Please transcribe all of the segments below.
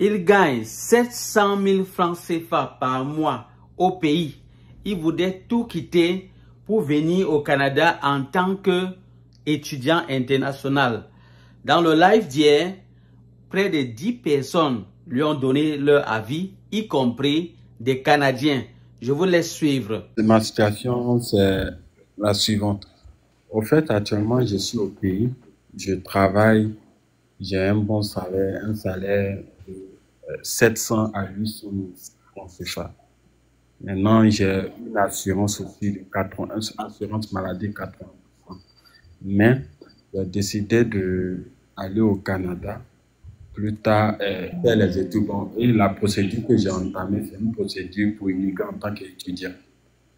Il gagne 700 000 francs CFA par mois au pays. Il voudrait tout quitter pour venir au Canada en tant qu'étudiant international. Dans le live d'hier, près de 10 personnes lui ont donné leur avis, y compris des Canadiens. Je vous laisse suivre. Ma situation, c'est la suivante. Au fait, actuellement, je suis au pays, je travaille, j'ai un bon salaire, un salaire de 700 à 800 000 francs CFA. Maintenant, j'ai une assurance aussi de 80, assurance maladie 80%. Mais j'ai décidé d'aller au Canada plus tard, faire les études. Bon, et la procédure que j'ai entamée, c'est une procédure pour immigrer en tant qu'étudiant.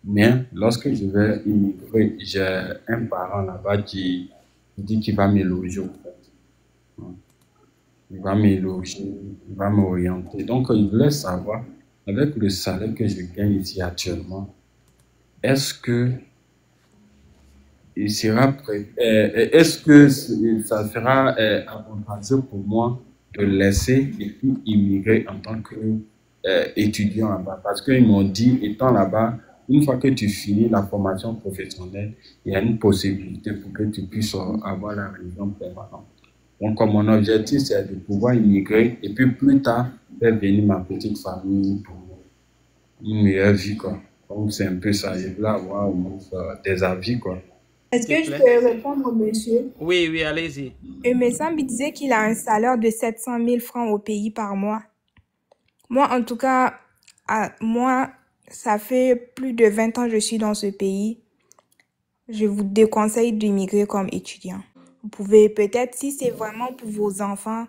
Mais lorsque je vais immigrer, j'ai un parent là-bas qui dit qu'il va me loger, en fait. Il va me loger, il va m'orienter. Donc, il voulait savoir, avec le salaire que je gagne ici actuellement, est-ce que il sera est-ce que ça sera avantageux pour moi de laisser et puis immigrer en tant que étudiant là-bas? Parce qu'ils m'ont dit, étant là-bas, une fois que tu finis la formation professionnelle, il y a une possibilité pour que tu puisses avoir la résidence permanente. Donc, comme mon objectif, c'est de pouvoir immigrer et puis plus tard, faire venir ma petite famille pour une meilleure vie, quoi. Donc, c'est un peu ça. Je voulais avoir au moins des avis, quoi. Est-ce que je peux répondre, monsieur? Oui, oui, allez-y. Me semble disait qu'il a un salaire de 700 000 francs au pays par mois. Moi, en tout cas, moi, ça fait plus de 20 ans que je suis dans ce pays. Je vous déconseille d'immigrer comme étudiant. Vous pouvez peut-être, si c'est vraiment pour vos enfants,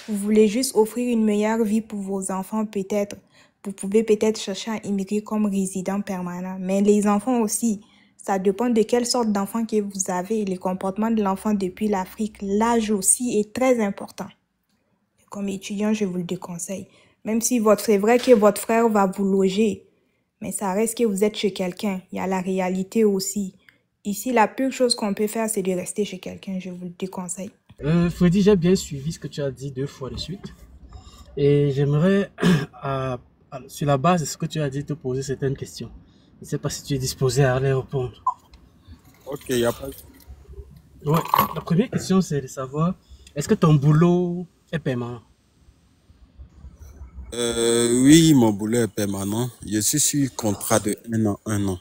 vous voulez juste offrir une meilleure vie pour vos enfants, peut-être, vous pouvez peut-être chercher à immigrer comme résident permanent. Mais les enfants aussi, ça dépend de quelle sorte d'enfant que vous avez. Les comportements de l'enfant depuis l'Afrique, l'âge aussi est très important. Comme étudiant, je vous le déconseille. Même si c'est vrai que votre frère va vous loger, mais ça reste que vous êtes chez quelqu'un. Il y a la réalité aussi. Ici, la pire chose qu'on peut faire, c'est de rester chez quelqu'un. Je vous le déconseille. Freddy, j'ai bien suivi ce que tu as dit 2 fois de suite. Et j'aimerais, sur la base de ce que tu as dit, te poser certaines questions. Je ne sais pas si tu es disposé à les répondre. Ok, il n'y a pas de... Ouais, la première question, c'est de savoir, est-ce que ton boulot est permanent? Oui, mon boulot est permanent. Je suis sur contrat de 1 an.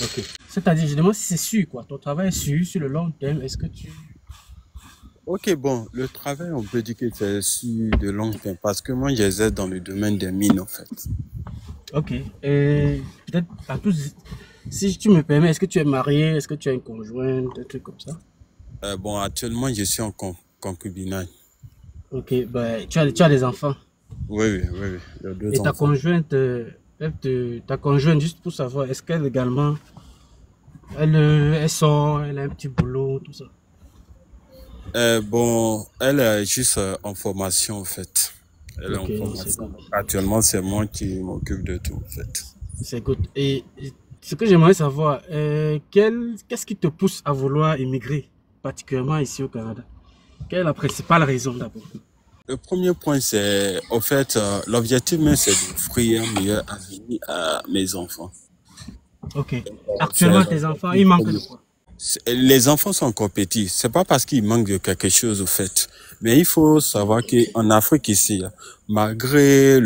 Ok. C'est-à-dire, je demande si c'est sûr, quoi. Ton travail est sûr sur le long terme. Est-ce que tu... Ok, bon, le travail, on peut dire que c'est sur de long terme parce que moi, j'exerce dans le domaine des mines, en fait. Ok. Et peut-être, si tu me permets, est-ce que tu es marié? Est-ce que tu as une conjointe? Des trucs comme ça? Bon, actuellement, je suis en concubinage. Ok, bah, tu as des enfants. Oui. Il y a 2 Et enfants. ta conjointe, juste pour savoir, est-ce qu'elle également, elle sort, elle a un petit boulot, tout ça? Bon, elle est juste en formation, en fait. Elle est en Ok, c'est formation. good. Actuellement, c'est moi qui m'occupe de tout, en fait. C'est good. Et ce que j'aimerais savoir, qu'est-ce qui te pousse à vouloir immigrer, particulièrement ici au Canada? Quelle est la principale raison d'abord? Le premier point, c'est, au fait, l'objectif même, c'est d'offrir un meilleur avenir à mes enfants. Ok. Actuellement, tes enfants, ils manquent de quoi? Les enfants sont encore petits. C'est pas parce qu'ils manquent de quelque chose, au fait. Mais il faut savoir qu'en Afrique ici, malgré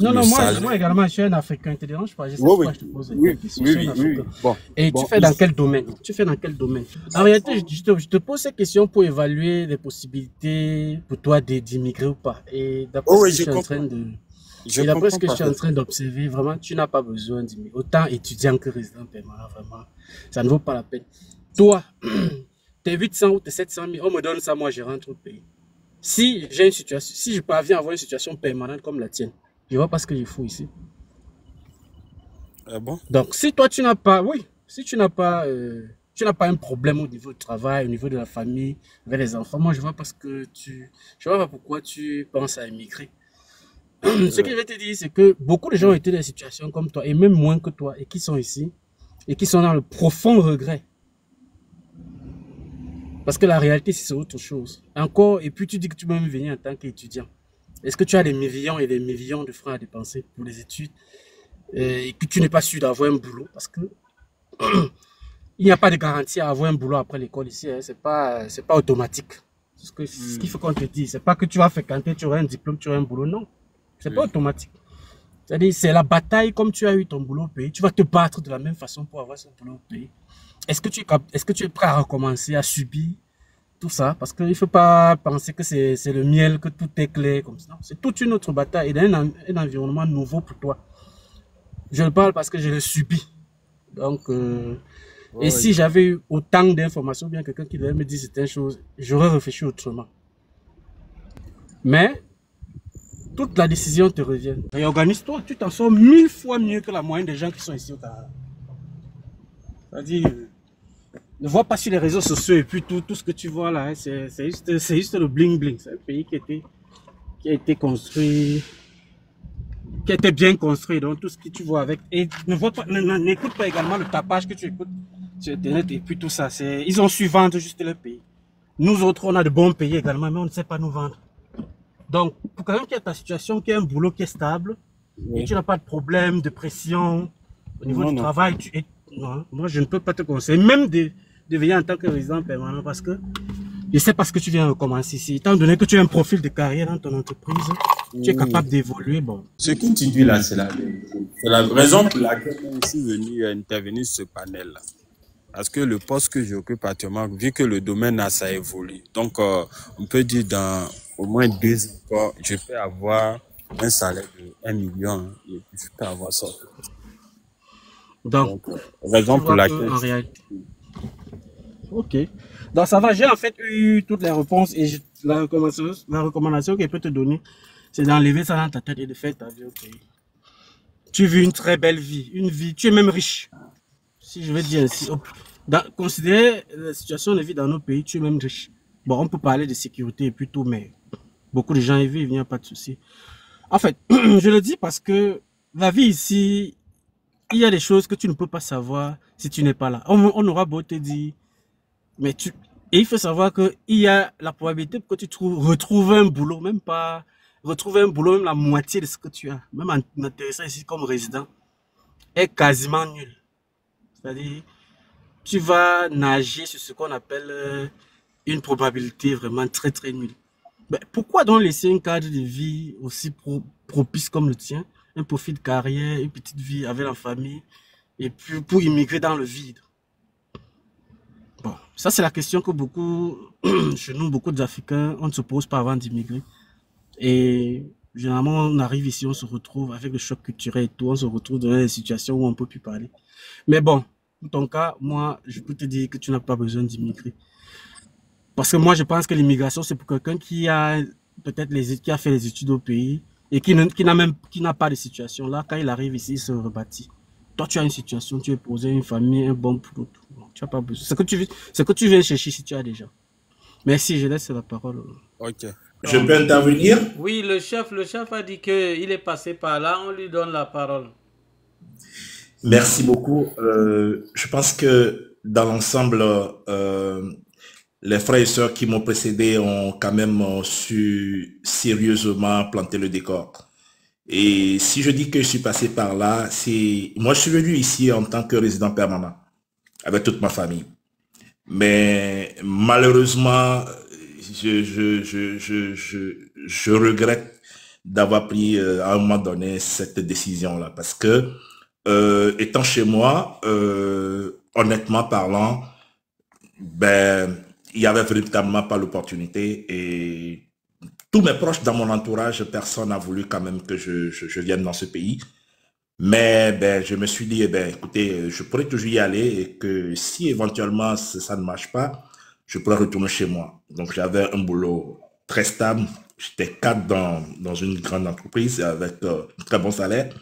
Non, salaire... moi également, je suis un Africain. Te dérange pas? Je sais pourquoi je te pose cette question. Je suis un Africain. Bon, Et tu fais dans quel domaine? En réalité, je te pose ces questions pour évaluer les possibilités pour toi d'immigrer ou pas. Et d'après ce que je suis en train de... Et d'après ce que je suis en train d'observer, vraiment, tu n'as pas besoin d'immigrer. Autant étudiant que résident permanent, vraiment, ça ne vaut pas la peine. Toi, tes 800 ou tes 700 000, on me donne ça, moi je rentre au pays. Si j'ai une situation, si je parviens à avoir une situation permanente comme la tienne, je vois pas ce que je fous ici. Ah bon? Donc, si toi tu n'as pas, oui, si tu n'as pas un problème au niveau du travail, au niveau de la famille, avec les enfants, moi je vois pas je vois pas pourquoi tu penses à émigrer. Ce que je vais te dire, c'est que beaucoup de gens ont été dans des situations comme toi, et même moins que toi, et qui sont ici, et qui sont dans le profond regret. Parce que la réalité, c'est autre chose. Encore, et puis tu dis que tu peux même venir en tant qu'étudiant. Est-ce que tu as des millions et des millions de francs à dépenser pour les études et que tu n'es pas sûr d'avoir un boulot? Parce que il n'y a pas de garantie à avoir un boulot après l'école ici. Hein. C'est pas automatique. Ce qu'il faut qu'on te dise. C'est pas que tu vas fréquenter, tu auras un diplôme, tu auras un boulot. Non. C'est pas automatique. C'est-à-dire, c'est la bataille comme tu as eu ton boulot au pays. Tu vas te battre de la même façon pour avoir ce boulot au pays. Est-ce que tu es prêt à recommencer à subir tout ça? Parce qu'il ne faut pas penser que c'est le miel, que tout est clair comme ça. C'est toute une autre bataille et un environnement nouveau pour toi. Je le parle parce que je l'ai subi. Donc, et si j'avais eu autant d'informations, bien quelqu'un qui devait me dire certaines choses, j'aurais réfléchi autrement. Mais, toute la décision te revient. Réorganise-toi, tu t'en sors 1000 fois mieux que la moyenne des gens qui sont ici au Canada. C'est-à-dire, ne vois pas sur les réseaux sociaux et puis tout ce que tu vois là, hein, c'est juste le bling bling. C'est un pays qui a été construit, qui a été bien construit. Donc tout ce que tu vois avec, et n'écoute pas également le tapage que tu écoutes sur Internet et puis tout ça. Ils ont su vendre juste leur pays. Nous autres, on a de bons pays également, mais on ne sait pas nous vendre. Donc, pour quelqu'un qui a ta situation, qui a un boulot qui est stable, et tu n'as pas de problème, de pression au niveau du travail, non, moi je ne peux pas te conseiller, même de venir en tant que résident permanent, parce que je sais pas ce que tu viens recommencer ici. Étant donné que tu as un profil de carrière dans ton entreprise, tu es capable d'évoluer. Bon. Ce que tu dis là, c'est la raison pour laquelle je suis venu intervenir sur ce panel-là. Parce que le poste que j'occupe actuellement, vu que le domaine ça évolue, donc on peut dire dans au moins 2 ans, je peux avoir un salaire de 1 million, hein, et puis je peux avoir ça. Donc raison pour laquelle... En réalité... Ok. Donc ça va, j'ai en fait eu toutes les réponses et la recommandation qu'elle peut te donner, c'est d'enlever ça dans ta tête et de faire ta vie au pays. Tu vis une très belle vie, tu es même riche. Si je veux dire ainsi, considérer la situation de vie dans nos pays, tu es même riche. Bon, on peut parler de sécurité et puis tout, mais beaucoup de gens y vivent, il n'y a pas de souci. En fait, je le dis parce que la vie ici, il y a des choses que tu ne peux pas savoir si tu n'es pas là. On aura beau te dire, mais et il faut savoir qu'il y a la probabilité que tu retrouves un boulot, même pas retrouver un boulot, même la moitié de ce que tu as, même en intéressant ici comme résident, est quasiment nul. C'est-à-dire, tu vas nager sur ce qu'on appelle une probabilité vraiment très très nulle. Mais pourquoi donc laisser un cadre de vie aussi propice comme le tien, un profil de carrière, une petite vie avec la famille, et puis pour immigrer dans le vide? Bon, ça c'est la question que chez nous, beaucoup d'Africains, on ne se pose pas avant d'immigrer. Et généralement, on arrive ici, on se retrouve avec le choc culturel et tout, on se retrouve dans des situations où on ne peut plus parler. Mais bon, dans ton cas, moi, je peux te dire que tu n'as pas besoin d'immigrer. Parce que moi, je pense que l'immigration, c'est pour quelqu'un qui a peut-être qui a fait les études au pays et qui n'a pas de situation. Là, quand il arrive ici, il se rebâtit. Toi, tu as une situation, tu es posé, une famille, un bon boulot. Tu n'as pas besoin. Ce que tu viens chercher si tu as déjà. Merci, je laisse la parole. Ok. Je peux intervenir? Oui, le chef a dit qu'il est passé par là, on lui donne la parole. Merci beaucoup. Je pense que dans l'ensemble, les frères et sœurs qui m'ont précédé ont quand même su sérieusement planter le décor. Et si je dis que je suis passé par là, moi je suis venu ici en tant que résident permanent, avec toute ma famille. Mais malheureusement, je regrette d'avoir pris à un moment donné cette décision-là. Parce que, étant chez moi, honnêtement parlant, il n'y avait véritablement pas l'opportunité. Et tous mes proches dans mon entourage, personne n'a voulu quand même que je vienne dans ce pays. Mais je me suis dit, écoutez, je pourrais toujours y aller et que si éventuellement ça ne marche pas, je pourrais retourner chez moi. Donc j'avais un boulot très stable. J'étais cadre dans une grande entreprise avec un très bon salaire.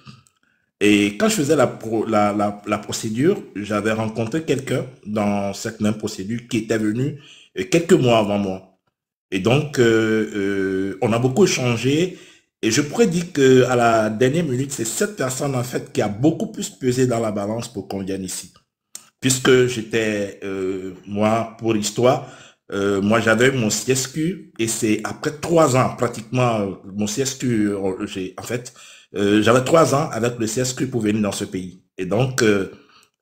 Et quand je faisais la procédure, j'avais rencontré quelqu'un dans cette même procédure qui était venu quelques mois avant moi. Et donc, on a beaucoup échangé. Et je pourrais dire qu'à la dernière minute, c'est cette personne en fait qui a beaucoup plus pesé dans la balance pour qu'on vienne ici. Puisque j'étais, moi, pour l'histoire, moi j'avais mon CSQ et c'est après 3 ans pratiquement mon CSQ, en fait, j'avais 3 ans avec le CSQ pour venir dans ce pays. Et donc,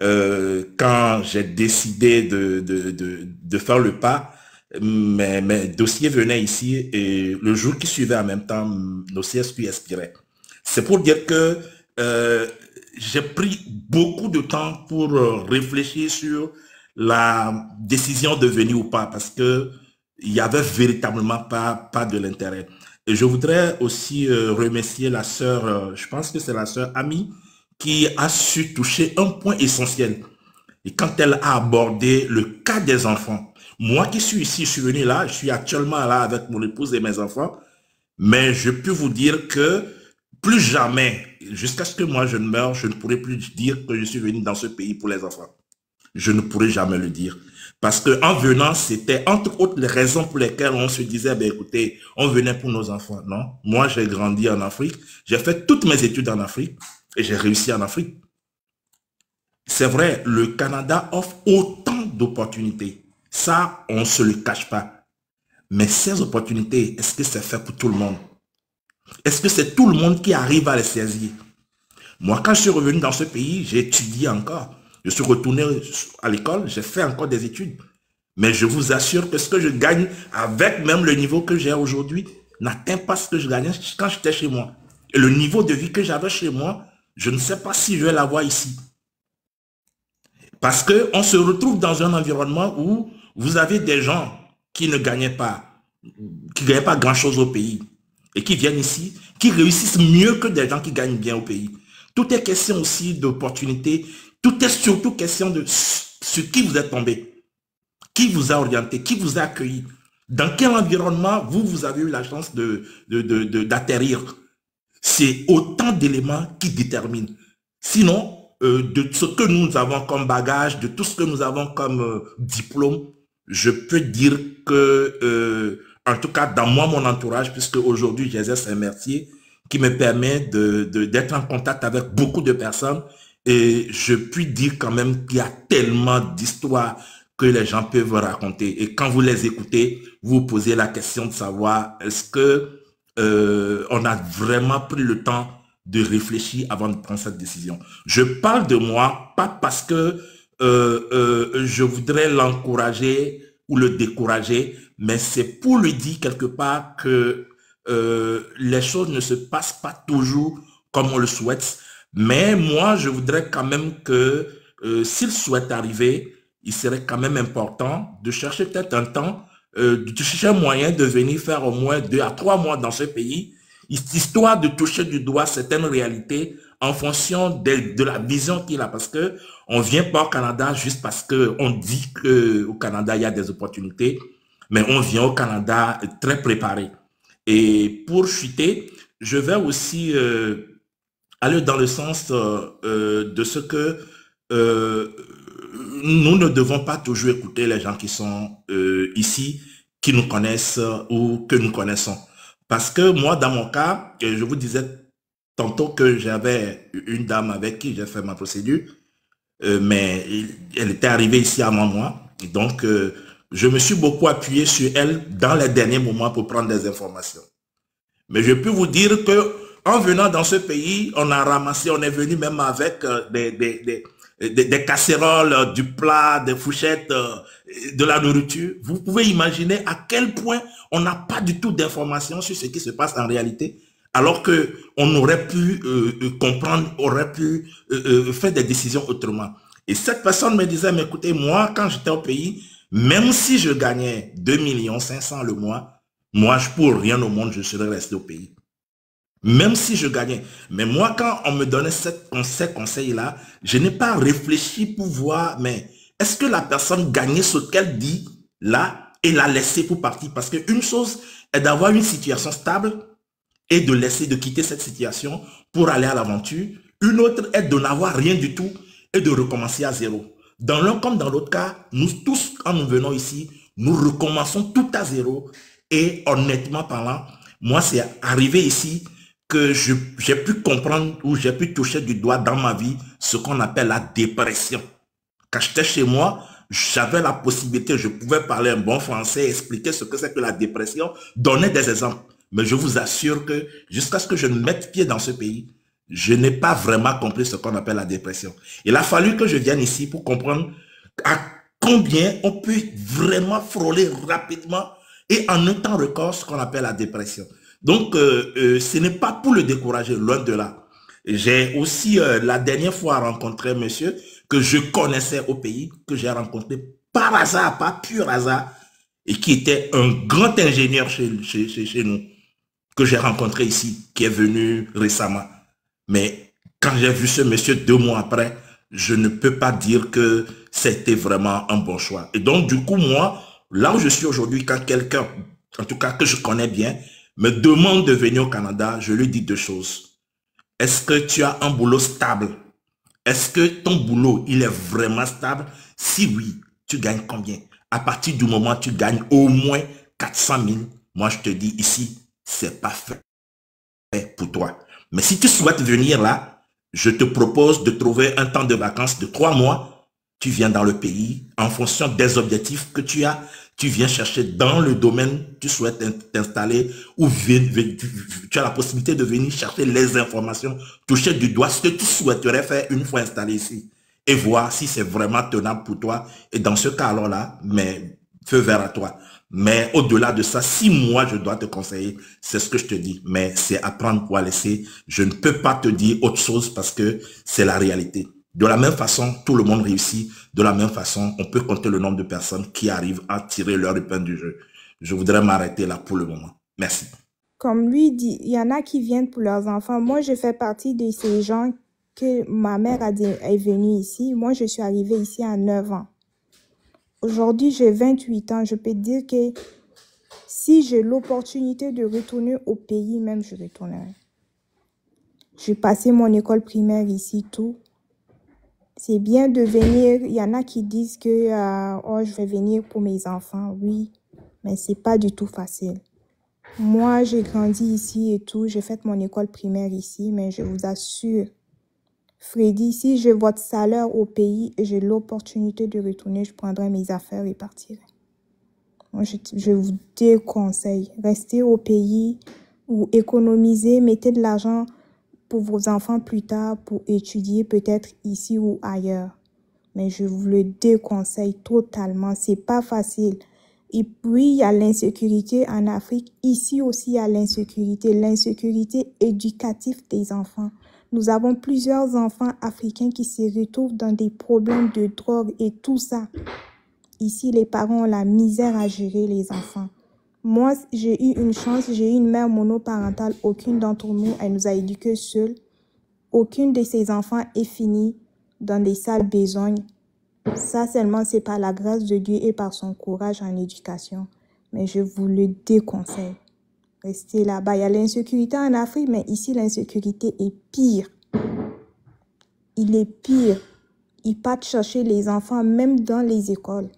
quand j'ai décidé de faire le pas, mes dossiers venaient ici et le jour qui suivait en même temps, nos CSQ expiraient. C'est pour dire que j'ai pris beaucoup de temps pour réfléchir sur la décision de venir ou pas, parce que il y avait véritablement pas de l'intérêt. Et je voudrais aussi remercier la sœur, je pense que c'est la sœur Ami, qui a su toucher un point essentiel. Et quand elle a abordé le cas des enfants, moi qui suis ici, je suis venu là, je suis actuellement là avec mon épouse et mes enfants, mais je peux vous dire que plus jamais, jusqu'à ce que moi je ne meure, je ne pourrai plus dire que je suis venu dans ce pays pour les enfants. Je ne pourrai jamais le dire. Parce que en venant, c'était entre autres les raisons pour lesquelles on se disait, ben écoutez, on venait pour nos enfants. Non, moi j'ai grandi en Afrique, j'ai fait toutes mes études en Afrique et j'ai réussi en Afrique. C'est vrai, le Canada offre autant d'opportunités. Ça, on ne se le cache pas. Mais ces opportunités, est-ce que c'est fait pour tout le monde? Est-ce que c'est tout le monde qui arrive à les saisir? Moi, quand je suis revenu dans ce pays, j'ai étudié encore. Je suis retourné à l'école, j'ai fait encore des études. Mais je vous assure que ce que je gagne avec même le niveau que j'ai aujourd'hui n'atteint pas ce que je gagnais quand j'étais chez moi. Et le niveau de vie que j'avais chez moi, je ne sais pas si je vais l'avoir ici. Parce qu'on se retrouve dans un environnement où vous avez des gens qui ne gagnaient pas grand-chose au pays et qui viennent ici, qui réussissent mieux que des gens qui gagnent bien au pays. Tout est question aussi d'opportunité. Tout est surtout question de sur qui vous êtes tombé, qui vous a orienté, qui vous a accueilli, dans quel environnement vous avez eu la chance d'atterrir. C'est autant d'éléments qui déterminent. Sinon, de ce que nous avons comme bagage, de tout ce que nous avons comme diplôme, je peux dire que, en tout cas, dans moi, mon entourage, puisque aujourd'hui j'exerce un métier qui me permet d'être en contact avec beaucoup de personnes, et je puis dire quand même qu'il y a tellement d'histoires que les gens peuvent raconter. Et quand vous les écoutez, vous vous posez la question de savoir est-ce que on a vraiment pris le temps de réfléchir avant de prendre cette décision. Je parle de moi, pas parce que je voudrais l'encourager ou le décourager, mais c'est pour lui dire quelque part que les choses ne se passent pas toujours comme on le souhaite. Mais moi, je voudrais quand même que s'il souhaite arriver, il serait quand même important de chercher peut-être un temps, de chercher un moyen de venir faire au moins 2 à 3 mois dans ce pays, histoire de toucher du doigt certaines réalités en fonction de la vision qu'il a. Parce que on vient pas au Canada juste parce que on dit qu'au Canada, il y a des opportunités, mais on vient au Canada très préparé. Et pour chuter, je vais aussi aller dans le sens de ce que nous ne devons pas toujours écouter les gens qui sont ici, qui nous connaissent ou que nous connaissons. Parce que moi, dans mon cas, je vous disais tantôt que j'avais une dame avec qui j'ai fait ma procédure, mais elle était arrivée ici avant moi. Et donc, je me suis beaucoup appuyé sur elle dans les derniers moments pour prendre des informations. Mais je peux vous dire que en venant dans ce pays, on a ramassé, on est venu même avec des casseroles, du plat, des fourchettes, de la nourriture. Vous pouvez imaginer à quel point on n'a pas du tout d'informations sur ce qui se passe en réalité, alors que on aurait pu comprendre, aurait pu faire des décisions autrement. Et cette personne me disait, mais écoutez, moi, quand j'étais au pays, même si je gagnais 2 500 000 le mois, moi, pour rien au monde, je serais resté au pays. Même si je gagnais. Mais moi, quand on me donnait ces conseils-là, je n'ai pas réfléchi pour voir, mais est-ce que la personne gagnait ce qu'elle dit là et la laisser pour partir? Parce qu'une chose est d'avoir une situation stable et de quitter cette situation pour aller à l'aventure. Une autre est de n'avoir rien du tout et de recommencer à zéro. Dans l'un comme dans l'autre cas, nous tous, quand nous venons ici, nous recommençons tout à zéro. Et honnêtement parlant, moi, c'est arrivé ici que j'ai pu comprendre ou j'ai pu toucher du doigt dans ma vie ce qu'on appelle la dépression. Quand j'étais chez moi, j'avais la possibilité, je pouvais parler un bon français, expliquer ce que c'est que la dépression, donner des exemples. Mais je vous assure que jusqu'à ce que je ne mette pied dans ce pays, je n'ai pas vraiment compris ce qu'on appelle la dépression. Il a fallu que je vienne ici pour comprendre à combien on peut vraiment frôler rapidement et en un temps record ce qu'on appelle la dépression. Donc, ce n'est pas pour le décourager, loin de là. J'ai aussi la dernière fois rencontré un monsieur que je connaissais au pays, que j'ai rencontré par hasard, pas pur hasard, et qui était un grand ingénieur chez nous, que j'ai rencontré ici, qui est venu récemment. Mais quand j'ai vu ce monsieur 2 mois après, je ne peux pas dire que c'était vraiment un bon choix. Et donc, du coup, moi, là où je suis aujourd'hui, quand quelqu'un, en tout cas que je connais bien, me demande de venir au Canada, je lui dis 2 choses. Est-ce que tu as un boulot stable? Est-ce que ton boulot, il est vraiment stable? Si oui, tu gagnes combien? À partir du moment où tu gagnes au moins 400 000, moi je te dis ici, c'est pas fait pour toi. Mais si tu souhaites venir là, je te propose de trouver un temps de vacances de 3 mois. Tu viens dans le pays en fonction des objectifs que tu as. Tu viens chercher dans le domaine, tu souhaites t'installer ou tu as la possibilité de venir chercher les informations, toucher du doigt ce que tu souhaiterais faire une fois installé ici et voir si c'est vraiment tenable pour toi. Et dans ce cas alors là, mais feu vert à toi. Mais au-delà de ça, si moi je dois te conseiller, c'est ce que je te dis. Mais c'est à prendre ou à laisser. Je ne peux pas te dire autre chose parce que c'est la réalité. De la même façon, tout le monde réussit. De la même façon, on peut compter le nombre de personnes qui arrivent à tirer leur épingle du jeu. Je voudrais m'arrêter là pour le moment. Merci. Comme lui dit, il y en a qui viennent pour leurs enfants. Moi, je fais partie de ces gens que ma mère est venue ici. Moi, je suis arrivée ici à 9 ans. Aujourd'hui, j'ai 28 ans. Je peux te dire que si j'ai l'opportunité de retourner au pays, même je retournerai. J'ai passé mon école primaire ici, tout. C'est bien de venir. Il y en a qui disent que oh, je vais venir pour mes enfants. Oui, mais c'est pas du tout facile. Moi, j'ai grandi ici et tout. J'ai fait mon école primaire ici, mais je vous assure, Freddy, si j'ai votre salaire au pays et j'ai l'opportunité de retourner, je prendrai mes affaires et partirai. Moi, je vous déconseille. Restez au pays ou économisez, mettez de l'argent pour vos enfants plus tard, pour étudier peut-être ici ou ailleurs. Mais je vous le déconseille totalement. C'est pas facile. Et puis, il y a l'insécurité en Afrique. Ici aussi, il y a l'insécurité éducative des enfants. Nous avons plusieurs enfants africains qui se retrouvent dans des problèmes de drogue et tout ça. Ici, les parents ont la misère à gérer les enfants. Moi, j'ai eu une chance, j'ai eu une mère monoparentale. Aucune d'entre nous, elle nous a éduqués seuls. Aucune de ses enfants est finie dans des sales besognes. Ça seulement, c'est par la grâce de Dieu et par son courage en éducation. Mais je vous le déconseille. Restez là-bas. Il y a l'insécurité en Afrique, mais ici, l'insécurité est pire. Il est pire. Ils partent chercher les enfants, même dans les écoles.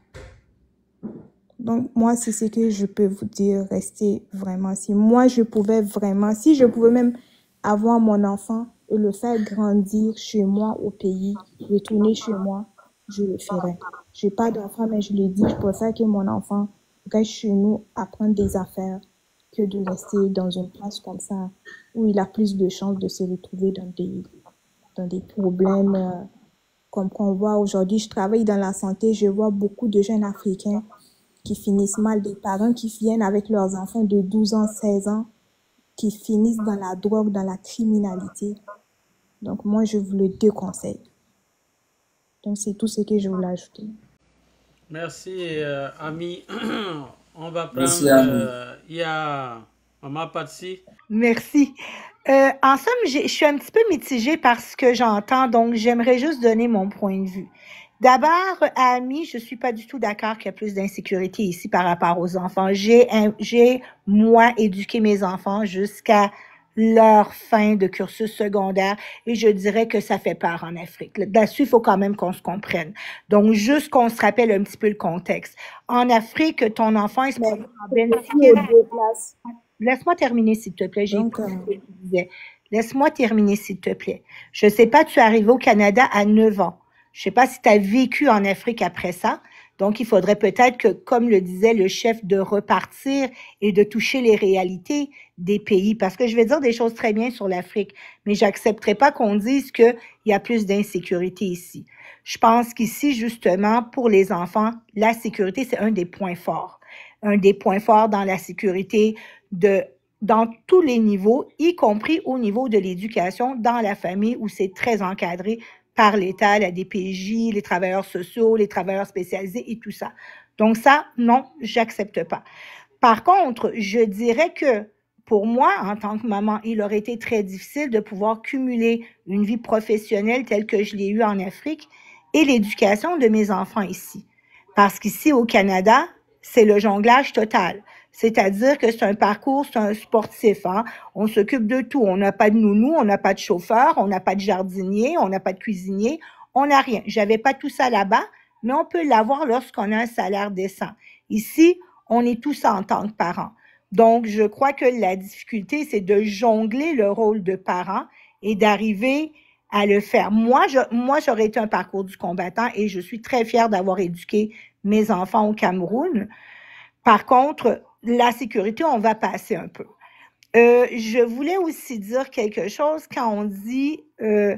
Donc, moi, c'est ce que je peux vous dire. Restez vraiment. Si moi, je pouvais vraiment, si je pouvais même avoir mon enfant et le faire grandir chez moi au pays, retourner chez moi, je le ferais. Je n'ai pas d'enfant, mais je le dis, je préfère que mon enfant reste chez nous à prendre des affaires que de rester dans une place comme ça où il a plus de chances de se retrouver dans des problèmes comme qu'on voit aujourd'hui. Je travaille dans la santé, je vois beaucoup de jeunes Africains qui finissent mal, des parents qui viennent avec leurs enfants de 12 ans, 16 ans, qui finissent dans la drogue, dans la criminalité. Donc moi, je vous le déconseille. Donc c'est tout ce que je voulais ajouter. Merci, Ami. On va prendre... il y a Maman Patsy. Merci. En somme, je suis un petit peu mitigée par ce que j'entends, donc j'aimerais juste donner mon point de vue. D'abord, Ami, je suis pas du tout d'accord qu'il y a plus d'insécurité ici par rapport aux enfants. J'ai moi, éduqué mes enfants jusqu'à leur fin de cursus secondaire et je dirais que ça fait peur en Afrique. Là-dessus, il faut quand même qu'on se comprenne. Donc, juste qu'on se rappelle un petit peu le contexte. En Afrique, ton enfant, il se met en Laisse-moi terminer, s'il te plaît. J'ai écouté ce que tu disais. Laisse-moi terminer, s'il te plaît. Je sais pas, tu es arrivé au Canada à 9 ans. Je sais pas si tu as vécu en Afrique après ça, Donc, il faudrait peut-être que, comme le disait le chef, de repartir et de toucher les réalités des pays. Parce que je vais dire des choses très bien sur l'Afrique, mais j'accepterai pas qu'on dise qu'il y a plus d'insécurité ici. Je pense qu'ici, justement, pour les enfants, la sécurité, c'est un des points forts. Un des points forts dans la sécurité dans tous les niveaux, y compris au niveau de l'éducation, dans la famille où c'est très encadré par l'État, la DPJ, les travailleurs sociaux, les travailleurs spécialisés et tout ça. Donc ça, non, j'accepte pas. Par contre, je dirais que pour moi, en tant que maman, il aurait été très difficile de pouvoir cumuler une vie professionnelle telle que je l'ai eue en Afrique et l'éducation de mes enfants ici. Parce qu'ici, au Canada, c'est le jonglage total. C'est-à-dire que c'est un parcours, c'est un sportif. Hein? On s'occupe de tout. On n'a pas de nounou, on n'a pas de chauffeur, on n'a pas de jardinier, on n'a pas de cuisinier, on n'a rien. J'avais pas tout ça là-bas, mais on peut l'avoir lorsqu'on a un salaire décent. Ici, on est tous en tant que parents. Donc, je crois que la difficulté, c'est de jongler le rôle de parent et d'arriver à le faire. Moi, j'aurais été un parcours du combattant et je suis très fière d'avoir éduqué mes enfants au Cameroun. Par contre, la sécurité, on va passer un peu. Je voulais aussi dire quelque chose quand on dit on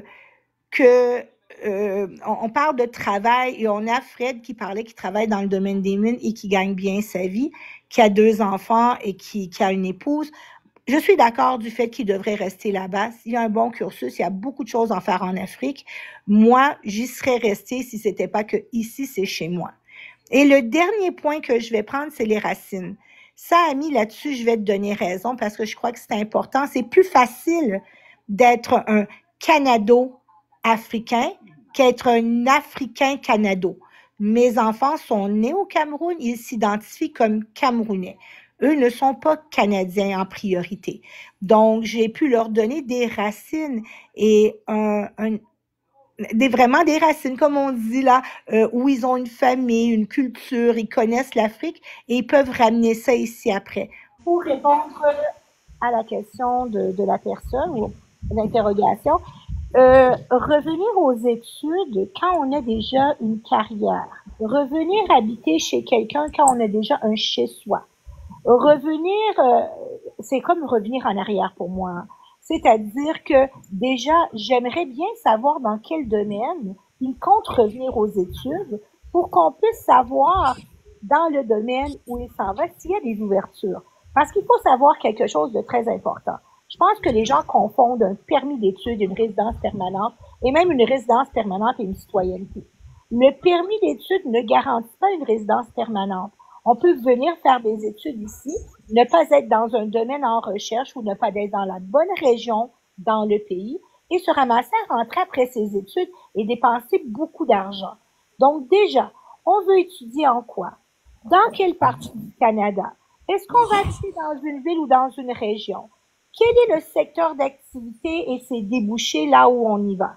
parle de travail et on a Fred qui travaille dans le domaine des mines et qui gagne bien sa vie, qui a 2 enfants et qui a une épouse. Je suis d'accord du fait qu'il devrait rester là-bas. Il y a un bon cursus, il y a beaucoup de choses à faire en Afrique. Moi, j'y serais restée si c'était pas que ici, c'est chez moi. Et le dernier point que je vais prendre, c'est les racines. Ça, Ami, là-dessus, je vais te donner raison parce que je crois que c'est important. C'est plus facile d'être un Canado-Africain qu'être un Africain-Canado. Mes enfants sont nés au Cameroun, ils s'identifient comme Camerounais. Eux ne sont pas Canadiens en priorité. Donc, j'ai pu leur donner des racines et vraiment des racines, comme on dit là, où ils ont une famille, une culture, ils connaissent l'Afrique et ils peuvent ramener ça ici après. Pour répondre à la question de la personne ou l'interrogation, revenir aux études quand on a déjà une carrière, revenir habiter chez quelqu'un quand on a déjà un chez-soi, revenir, c'est comme revenir en arrière pour moi. C'est-à-dire que déjà, j'aimerais bien savoir dans quel domaine il compte revenir aux études pour qu'on puisse savoir dans le domaine où il s'en va s'il y a des ouvertures. Parce qu'il faut savoir quelque chose de très important. Je pense que les gens confondent un permis d'études, une résidence permanente, et même une résidence permanente et une citoyenneté. Le permis d'études ne garantit pas une résidence permanente. On peut venir faire des études ici, ne pas être dans un domaine en recherche ou ne pas être dans la bonne région dans le pays et se ramasser à rentrer après ses études et dépenser beaucoup d'argent. Donc déjà, on veut étudier en quoi? Dans quelle partie du Canada? Est-ce qu'on va habiter dans une ville ou dans une région? Quel est le secteur d'activité et ses débouchés là où on y va?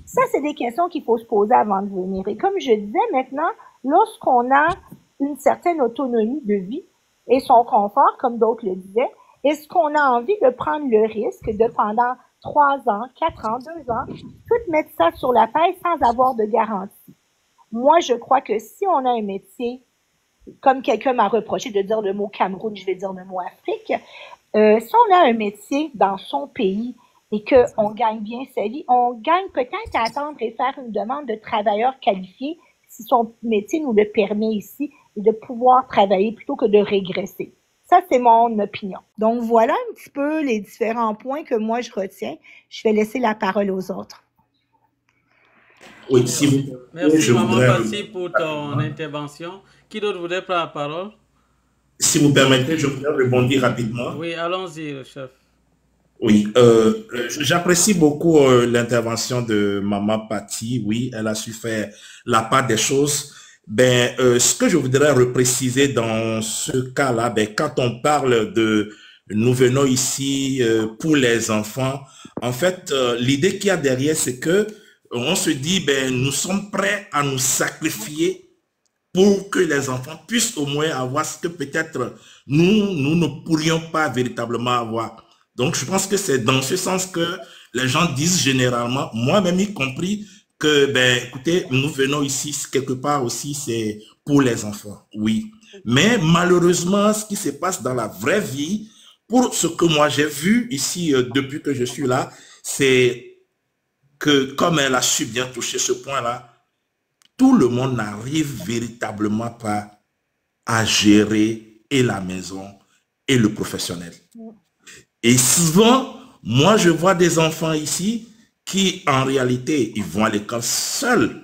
Ça, c'est des questions qu'il faut se poser avant de venir. Et comme je disais maintenant, lorsqu'on a une certaine autonomie de vie et son confort, comme d'autres le disaient, est-ce qu'on a envie de prendre le risque de pendant 3 ans, 4 ans, 2 ans, tout mettre ça sur la paille sans avoir de garantie? Moi, je crois que si on a un métier, comme quelqu'un m'a reproché de dire le mot Cameroun, je vais dire le mot Afrique, si on a un métier dans son pays et qu'on gagne bien sa vie, on gagne peut-être à attendre et faire une demande de travailleur qualifié si son métier nous le permet ici et de pouvoir travailler plutôt que de régresser. Ça, c'est mon opinion. Donc, voilà un petit peu les différents points que moi, je retiens. Je vais laisser la parole aux autres. Oui, merci, Maman Patsy, pour ton intervention. Qui d'autre voudrait prendre la parole? Si vous permettez, je voudrais rebondir rapidement. Oui, allons-y, chef. Oui, j'apprécie beaucoup l'intervention de Maman Patsy. Oui, elle a su faire la part des choses. Ce que je voudrais repréciser dans ce cas-là, quand on parle de nous venons ici pour les enfants, en fait, l'idée qu'il y a derrière, c'est que on se dit, nous sommes prêts à nous sacrifier pour que les enfants puissent au moins avoir ce que peut-être nous ne pourrions pas véritablement avoir. Donc, je pense que c'est dans ce sens que les gens disent généralement, moi-même y compris, que, écoutez, nous venons ici, quelque part aussi, c'est pour les enfants, oui. Mais malheureusement, ce qui se passe dans la vraie vie, pour ce que moi j'ai vu ici depuis que je suis là, c'est que comme elle a su bien toucher ce point-là, tout le monde n'arrive véritablement pas à gérer et la maison et le professionnel. Et souvent, moi je vois des enfants ici qui en réalité, ils vont à l'école seuls.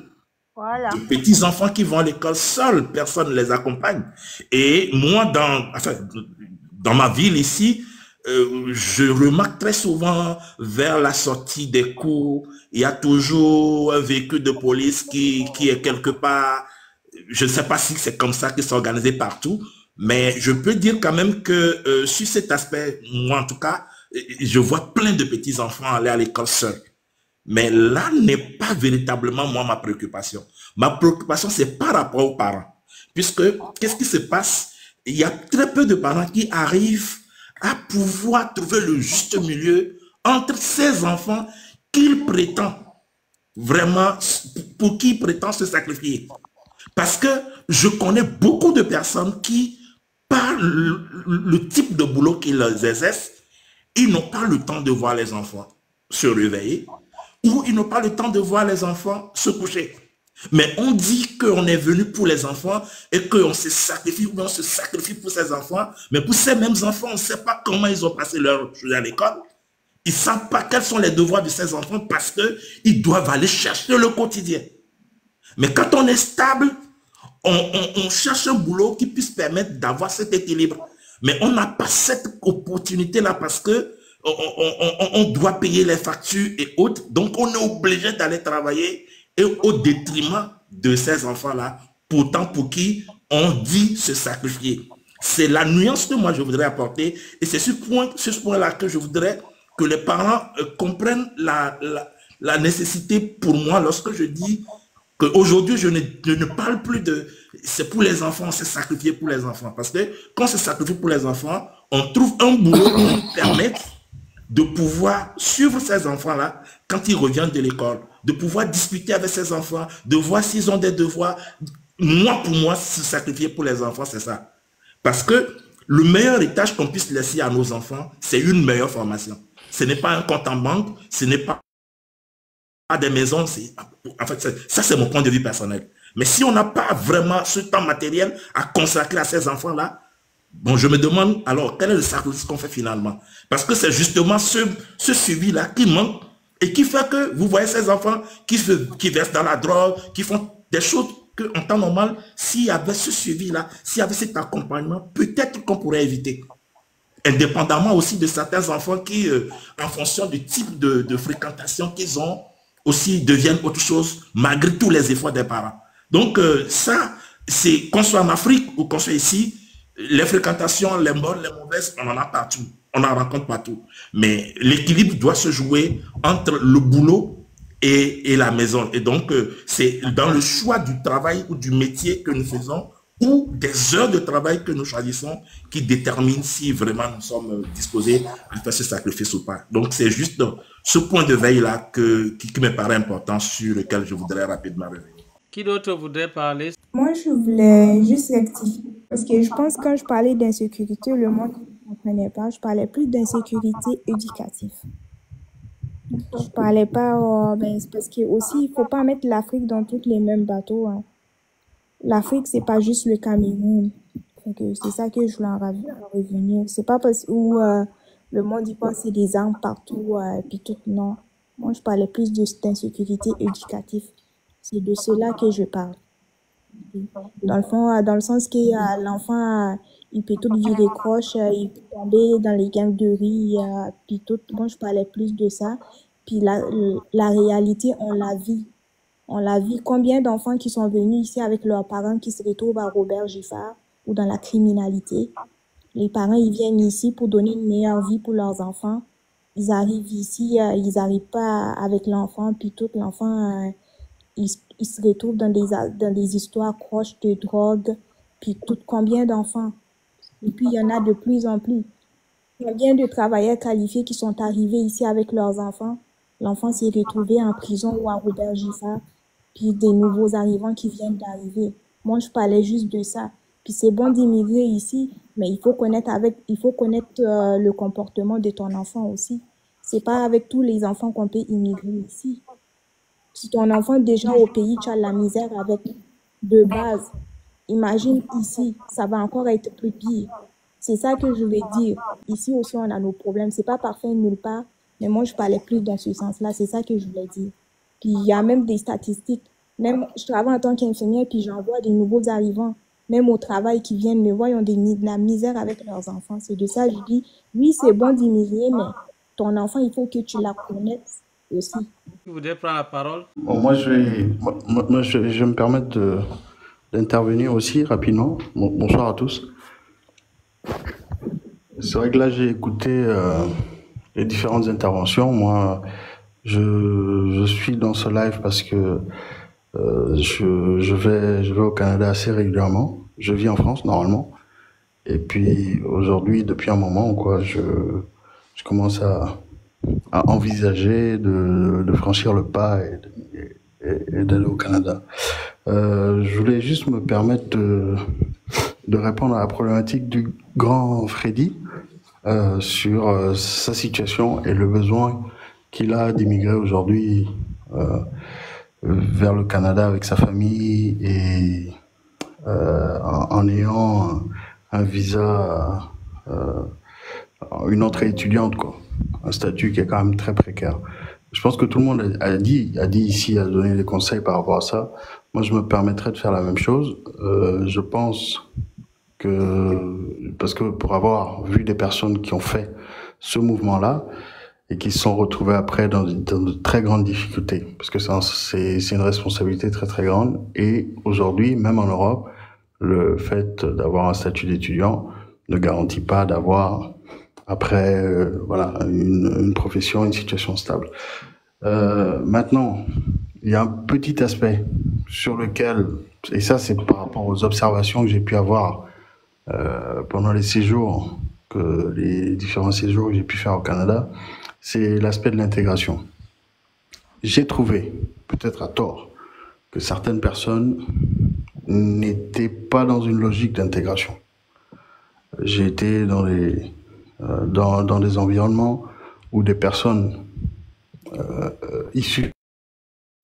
Voilà. De petits enfants qui vont à l'école seuls, personne ne les accompagne. Et moi, dans ma ville ici, je remarque très souvent vers la sortie des cours, il y a toujours un véhicule de police qui est quelque part. Je ne sais pas si c'est comme ça qu'ils sont organisés partout, mais je peux dire quand même que sur cet aspect, moi en tout cas, je vois plein de petits enfants aller à l'école seuls. Mais là n'est pas véritablement moi ma préoccupation. Ma préoccupation, c'est par rapport aux parents. Puisque, qu'est-ce qui se passe? Il y a très peu de parents qui arrivent à pouvoir trouver le juste milieu entre ces enfants qu'ils prétendent vraiment, pour qui ils prétendent se sacrifier. Parce que je connais beaucoup de personnes qui, par le type de boulot qu'ils exercent, ils n'ont pas le temps de voir les enfants se réveiller, ou ils n'ont pas le temps de voir les enfants se coucher. Mais on dit qu'on est venu pour les enfants et qu'on se sacrifie, ou on se sacrifie pour ces enfants, mais pour ces mêmes enfants, on ne sait pas comment ils ont passé leur journée à l'école. Ils ne savent pas quels sont les devoirs de ces enfants parce qu'ils doivent aller chercher le quotidien. Mais quand on est stable, on cherche un boulot qui puisse permettre d'avoir cet équilibre. Mais on n'a pas cette opportunité-là parce que on doit payer les factures et autres. Donc, on est obligé d'aller travailler et au détriment de ces enfants-là, pourtant pour qui on dit se sacrifier. C'est la nuance que moi je voudrais apporter et c'est sur ce point-là que je voudrais que les parents comprennent la nécessité pour moi lorsque je dis qu'aujourd'hui je ne parle plus de c'est pour les enfants, c'est sacrifié pour les enfants. Parce que quand c'est sacrifié pour les enfants, on trouve un boulot qui nous permet de pouvoir suivre ces enfants-là quand ils reviennent de l'école, de pouvoir discuter avec ces enfants, de voir s'ils ont des devoirs. Moi, pour moi, se sacrifier pour les enfants, c'est ça. Parce que le meilleur héritage qu'on puisse laisser à nos enfants, c'est une meilleure formation. Ce n'est pas un compte en banque, ce n'est pas des maisons. En fait, ça, c'est mon point de vue personnel. Mais si on n'a pas vraiment ce temps matériel à consacrer à ces enfants-là, bon, je me demande alors quel est le sacrifice qu'on fait finalement. Parce que c'est justement ce suivi-là qui manque et qui fait que vous voyez ces enfants qui versent dans la drogue, qui font des choses qu'en temps normal, s'il y avait ce suivi-là, s'il y avait cet accompagnement, peut-être qu'on pourrait éviter. Indépendamment aussi de certains enfants qui, en fonction du type de fréquentation qu'ils ont, aussi deviennent autre chose malgré tous les efforts des parents. Donc ça, c'est qu'on soit en Afrique ou qu'on soit ici, les fréquentations, les bonnes, les mauvaises, on en a partout. On en rencontre partout. Mais l'équilibre doit se jouer entre le boulot et la maison. Et donc, c'est dans le choix du travail ou du métier que nous faisons ou des heures de travail que nous choisissons qui déterminent si vraiment nous sommes disposés à faire ce sacrifice ou pas. Donc, c'est juste ce point de veille-là qui me paraît important, sur lequel je voudrais rapidement revenir. Qui d'autre voudrait parler? Moi, je voulais juste rectifier. Parce que je pense que quand je parlais d'insécurité, le monde ne comprenait pas. Je parlais plus d'insécurité éducative. Je parlais pas... c'est parce que aussi, il faut pas mettre l'Afrique dans tous les mêmes bateaux. Hein. L'Afrique, c'est pas juste le Cameroun. C'est ça que je voulais en revenir. C'est pas parce que le monde y pense c'est des armes partout et puis tout. Non. Moi, je parlais plus d'insécurité éducative. C'est de cela que je parle. Dans le fond, dans le sens que l'enfant, il peut tout virer croche, il peut tomber dans les gangs de riz, puis tout. Moi, je parlais plus de ça. Puis la réalité, on la vit. On l'a vu. Combien d'enfants qui sont venus ici avec leurs parents qui se retrouvent à Robert Giffard ou dans la criminalité. Les parents, ils viennent ici pour donner une meilleure vie pour leurs enfants. Ils arrivent ici, ils n'arrivent pas avec l'enfant, puis tout l'enfant, il se retrouve dans des histoires croches de drogue, puis tout. Combien d'enfants? Et puis, il y en a de plus en plus. Combien de travailleurs qualifiés qui sont arrivés ici avec leurs enfants? L'enfant s'est retrouvé en prison ou à Robert Giffard. Puis des nouveaux arrivants qui viennent d'arriver. Moi, je parlais juste de ça. Puis c'est bon d'immigrer ici, mais il faut connaître le comportement de ton enfant aussi. C'est pas avec tous les enfants qu'on peut immigrer ici. Si ton enfant est déjà au pays, tu as la misère avec de base. Imagine ici, ça va encore être plus pire. C'est ça que je veux dire. Ici aussi, on a nos problèmes. C'est pas parfait nulle part, mais moi, je parlais plus dans ce sens-là. C'est ça que je voulais dire. Puis il y a même des statistiques. Même, je travaille en tant qu'infirmière, puis j'envoie des nouveaux arrivants, même au travail, qui viennent me voir, ils ont de la misère avec leurs enfants. C'est de ça que je dis, oui, c'est bon d'immigrer, mais ton enfant, il faut que tu la connaisses aussi. Vous voudrez prendre la parole? Bon, je vais me permettre d'intervenir aussi rapidement. Bonsoir à tous. C'est vrai que là, j'ai écouté les différentes interventions. Moi, je suis dans ce live parce que je vais au Canada assez régulièrement. Je vis en France, normalement. Et puis, aujourd'hui, depuis un moment, quoi, je commence à envisager de franchir le pas et d'aller au Canada. Je voulais juste me permettre de répondre à la problématique du grand Freddy sur sa situation et le besoin qu'il a d'immigrer aujourd'hui vers le Canada avec sa famille et en ayant un visa, une entrée étudiante, quoi. Un statut qui est quand même très précaire. Je pense que tout le monde a dit ici, a donné des conseils par rapport à ça. Moi, je me permettrais de faire la même chose. Je pense parce que pour avoir vu des personnes qui ont fait ce mouvement-là et qui se sont retrouvées après dans de très grandes difficultés, parce que c'est une responsabilité très très grande. Et aujourd'hui, même en Europe, le fait d'avoir un statut d'étudiant ne garantit pas d'avoir après une profession, une situation stable. Maintenant, il y a un petit aspect sur lequel, et ça c'est par rapport aux observations que j'ai pu avoir pendant les différents séjours que j'ai pu faire au Canada, c'est l'aspect de l'intégration. J'ai trouvé, peut-être à tort, que certaines personnes n'étaient pas dans une logique d'intégration. J'ai été dans des environnements où des personnes issues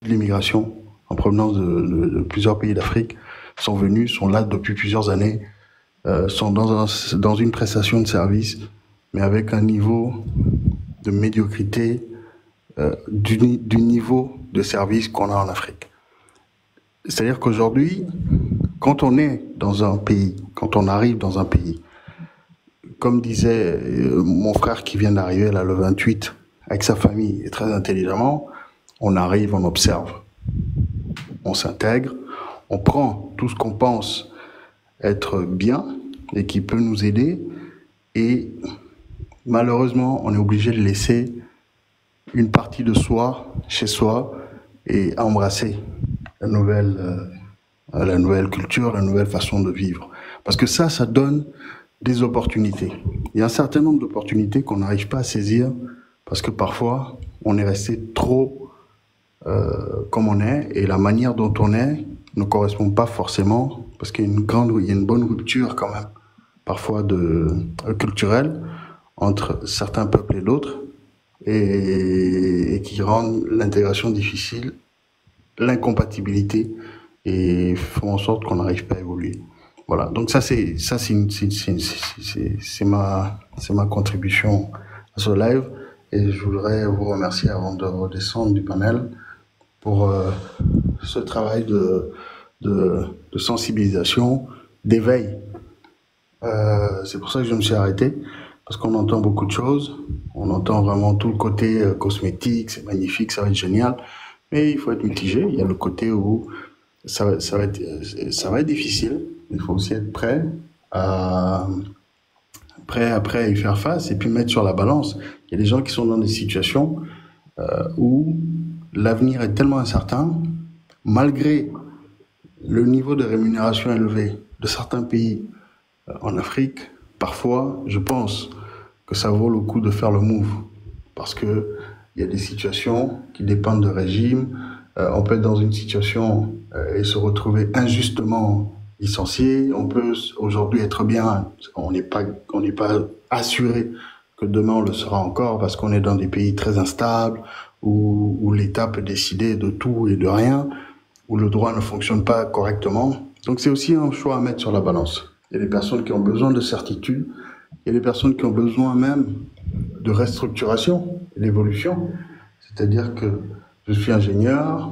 de l'immigration en provenance de plusieurs pays d'Afrique sont venus, sont là depuis plusieurs années, sont dans une prestation de service, mais avec un niveau de médiocrité du niveau de service qu'on a en Afrique. C'est-à-dire qu'aujourd'hui, quand on est dans un pays, quand on arrive dans un pays, comme disait mon frère qui vient d'arriver là le 28 avec sa famille et très intelligemment, on arrive, on observe, on s'intègre, on prend tout ce qu'on pense être bien et qui peut nous aider, et malheureusement on est obligé de laisser une partie de soi chez soi et embrasser la nouvelle culture, la nouvelle façon de vivre, parce que ça donne des opportunités. Il y a un certain nombre d'opportunités qu'on n'arrive pas à saisir parce que parfois on est resté trop comme on est, et la manière dont on est ne correspond pas forcément, parce qu'il y a une bonne rupture quand même parfois culturelle entre certains peuples et d'autres, et qui rendent l'intégration difficile, l'incompatibilité, et font en sorte qu'on n'arrive pas à évoluer. Voilà, donc c'est ma contribution à ce live, et je voudrais vous remercier avant de redescendre du panel pour ce travail de sensibilisation, d'éveil. C'est pour ça que je me suis arrêté, parce qu'on entend beaucoup de choses, on entend vraiment tout le côté cosmétique, c'est magnifique, ça va être génial, mais il faut être mitigé. Il y a le côté où ça va être difficile. Il faut aussi être prêt à y faire face et puis mettre sur la balance. Il y a des gens qui sont dans des situations où l'avenir est tellement incertain, malgré le niveau de rémunération élevé de certains pays en Afrique. Parfois, je pense que ça vaut le coup de faire le move, parce que il y a des situations qui dépendent de régimes On peut être dans une situation et se retrouver injustement licencié. On peut aujourd'hui être bien, on n'est pas assuré que demain on le sera encore parce qu'on est dans des pays très instables où l'État peut décider de tout et de rien, où le droit ne fonctionne pas correctement. Donc c'est aussi un choix à mettre sur la balance. Il y a des personnes qui ont besoin de certitude, il y a des personnes qui ont besoin même de restructuration, d'évolution. C'est-à-dire que je suis ingénieur,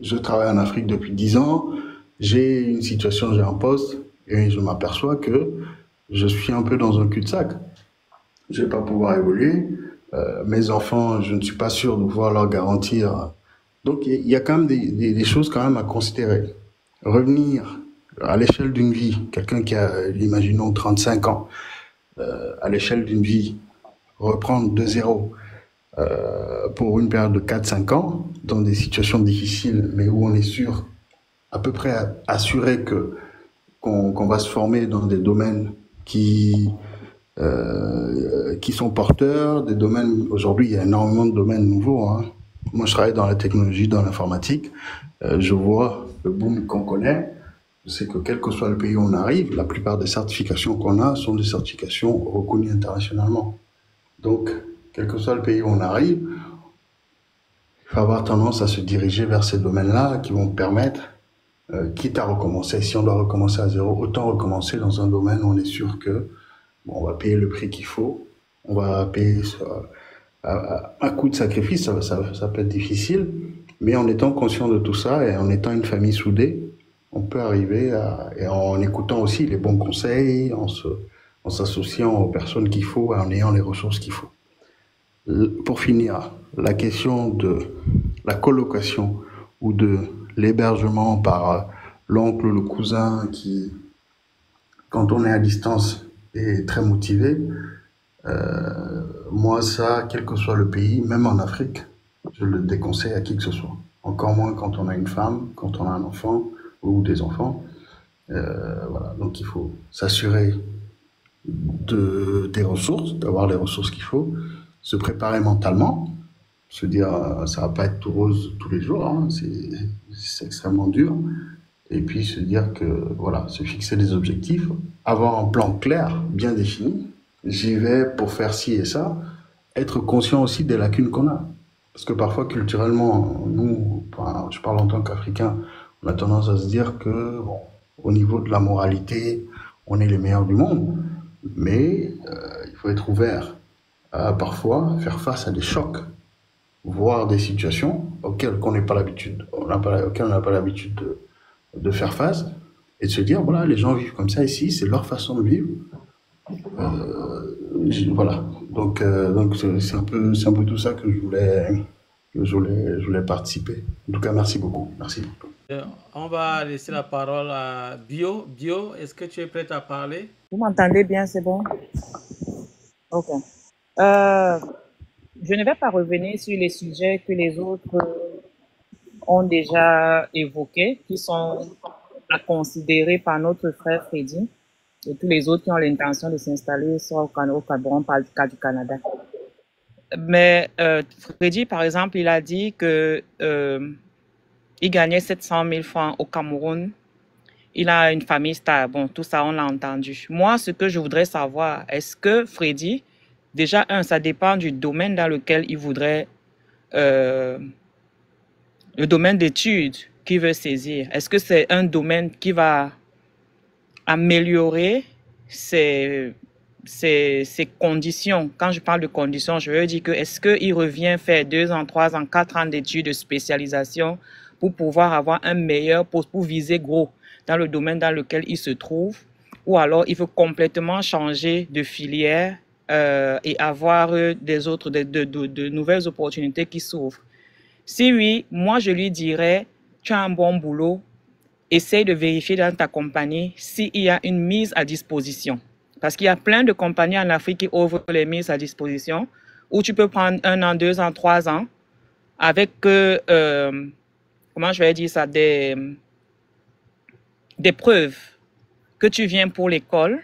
je travaille en Afrique depuis 10 ans, j'ai une situation, j'ai un poste, et je m'aperçois que je suis un peu dans un cul-de-sac. Je ne vais pas pouvoir évoluer. Mes enfants, je ne suis pas sûr de pouvoir leur garantir. Donc, il y a quand même des choses quand même à considérer. Revenir à l'échelle d'une vie, quelqu'un qui a, imaginons, 35 ans, à l'échelle d'une vie, reprendre de zéro pour une période de 4-5 ans, dans des situations difficiles, mais où on est sûr, à peu près assuré qu'on va se former dans des domaines qui sont porteurs, des domaines, aujourd'hui il y a énormément de domaines nouveaux, hein. Moi je travaille dans la technologie, dans l'informatique, je vois le boom qu'on connaît, je sais que quel que soit le pays où on arrive, la plupart des certifications qu'on a sont des certifications reconnues internationalement. Donc, quel que soit le pays où on arrive, il faut avoir tendance à se diriger vers ces domaines-là qui vont permettre, quitte à recommencer, si on doit recommencer à zéro, autant recommencer dans un domaine où on est sûr que on va payer le prix qu'il faut, on va payer à coup de sacrifice, ça peut être difficile, mais en étant conscient de tout ça et en étant une famille soudée, on peut arriver et en écoutant aussi les bons conseils, en s'associant aux personnes qu'il faut, en ayant les ressources qu'il faut. Pour finir, la question de la colocation ou de l'hébergement par l'oncle, le cousin qui, quand on est à distance, est très motivé. Moi, ça, quel que soit le pays, même en Afrique, je le déconseille à qui que ce soit. Encore moins quand on a une femme, quand on a un enfant ou des enfants. Voilà. Donc il faut s'assurer des ressources, d'avoir les ressources qu'il faut, se préparer mentalement, se dire ça va pas être tout rose tous les jours, hein, c'est extrêmement dur. Et puis se dire que, voilà, se fixer des objectifs, avoir un plan clair, bien défini. J'y vais pour faire ci et ça. Être conscient aussi des lacunes qu'on a. Parce que parfois, culturellement, nous, enfin, je parle en tant qu'Africain, on a tendance à se dire que, bon, au niveau de la moralité, on est les meilleurs du monde. Mais il faut être ouvert à parfois faire face à des chocs, voir des situations auxquelles on n'a pas l'habitude, de faire face et de se dire voilà, les gens vivent comme ça ici, c'est leur façon de vivre. Voilà, donc c'est un peu tout ça que je voulais participer. En tout cas, merci beaucoup. Merci. On va laisser la parole à Bio. Bio, est-ce que tu es prête à parler? Vous m'entendez bien, c'est bon? Ok. Je ne vais pas revenir sur les sujets que les autres ont déjà évoqués, qui sont à considérer par notre frère Freddy et tous les autres qui ont l'intention de s'installer soit au Cameroun, par le cas du Canada. Mais Freddy, par exemple, il a dit que il gagnait 700 000 francs au Cameroun. Il a une famille stable. Bon, tout ça, on l'a entendu. Moi, ce que je voudrais savoir, est-ce que Freddy, déjà, ça dépend du domaine dans lequel il voudrait, le domaine d'études qu'il veut saisir. Est-ce que c'est un domaine qui va améliorer ses conditions? Quand je parle de conditions, je veux dire que est-ce qu'il revient faire 2 ans, 3 ans, 4 ans d'études de spécialisation pour pouvoir avoir un meilleur poste, pour viser gros dans le domaine dans lequel il se trouve, ou alors il veut complètement changer de filière et avoir de nouvelles opportunités qui s'ouvrent? Si oui, moi je lui dirais, tu as un bon boulot, essaye de vérifier dans ta compagnie s'il y a une mise à disposition. Parce qu'il y a plein de compagnies en Afrique qui ouvrent les mises à disposition, où tu peux prendre 1 an, 2 ans, 3 ans, avec, comment je vais dire ça, des preuves que tu viens pour l'école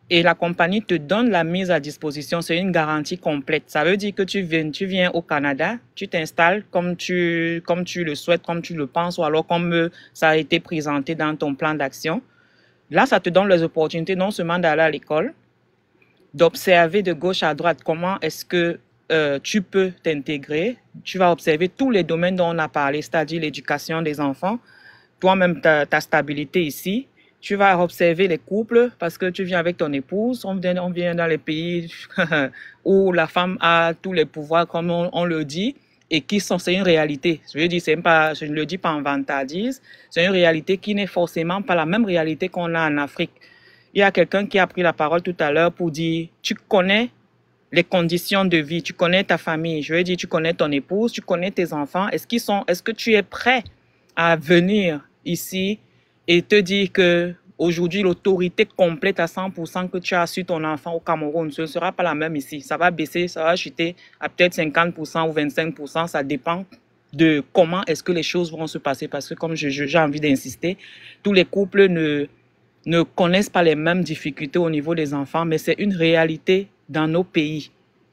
et la compagnie te donne la mise à disposition. C'est une garantie complète. Ça veut dire que tu viens au Canada, tu t'installes comme tu le souhaites, comme tu le penses, ou alors comme ça a été présenté dans ton plan d'action. Là, ça te donne les opportunités non seulement d'aller à l'école, d'observer de gauche à droite comment est-ce que tu peux t'intégrer. Tu vas observer tous les domaines dont on a parlé, c'est-à-dire l'éducation des enfants, toi-même ta stabilité ici. Tu vas observer les couples parce que tu viens avec ton épouse. On vient dans les pays où la femme a tous les pouvoirs, comme on le dit, et c'est une réalité. Je veux dire, je ne le dis pas en vantardise, c'est une réalité qui n'est forcément pas la même réalité qu'on a en Afrique. Il y a quelqu'un qui a pris la parole tout à l'heure pour dire, tu connais les conditions de vie, tu connais ta famille, je veux dire, tu connais ton épouse, tu connais tes enfants. Est-ce que tu es prêt à venir ici et te dire que aujourd'hui l'autorité complète à 100% que tu as sur ton enfant au Cameroun, ce ne sera pas la même ici. Ça va baisser, ça va chuter à peut-être 50% ou 25%, ça dépend de comment est-ce que les choses vont se passer. Parce que comme j'ai envie d'insister, tous les couples ne connaissent pas les mêmes difficultés au niveau des enfants, mais c'est une réalité dans nos pays.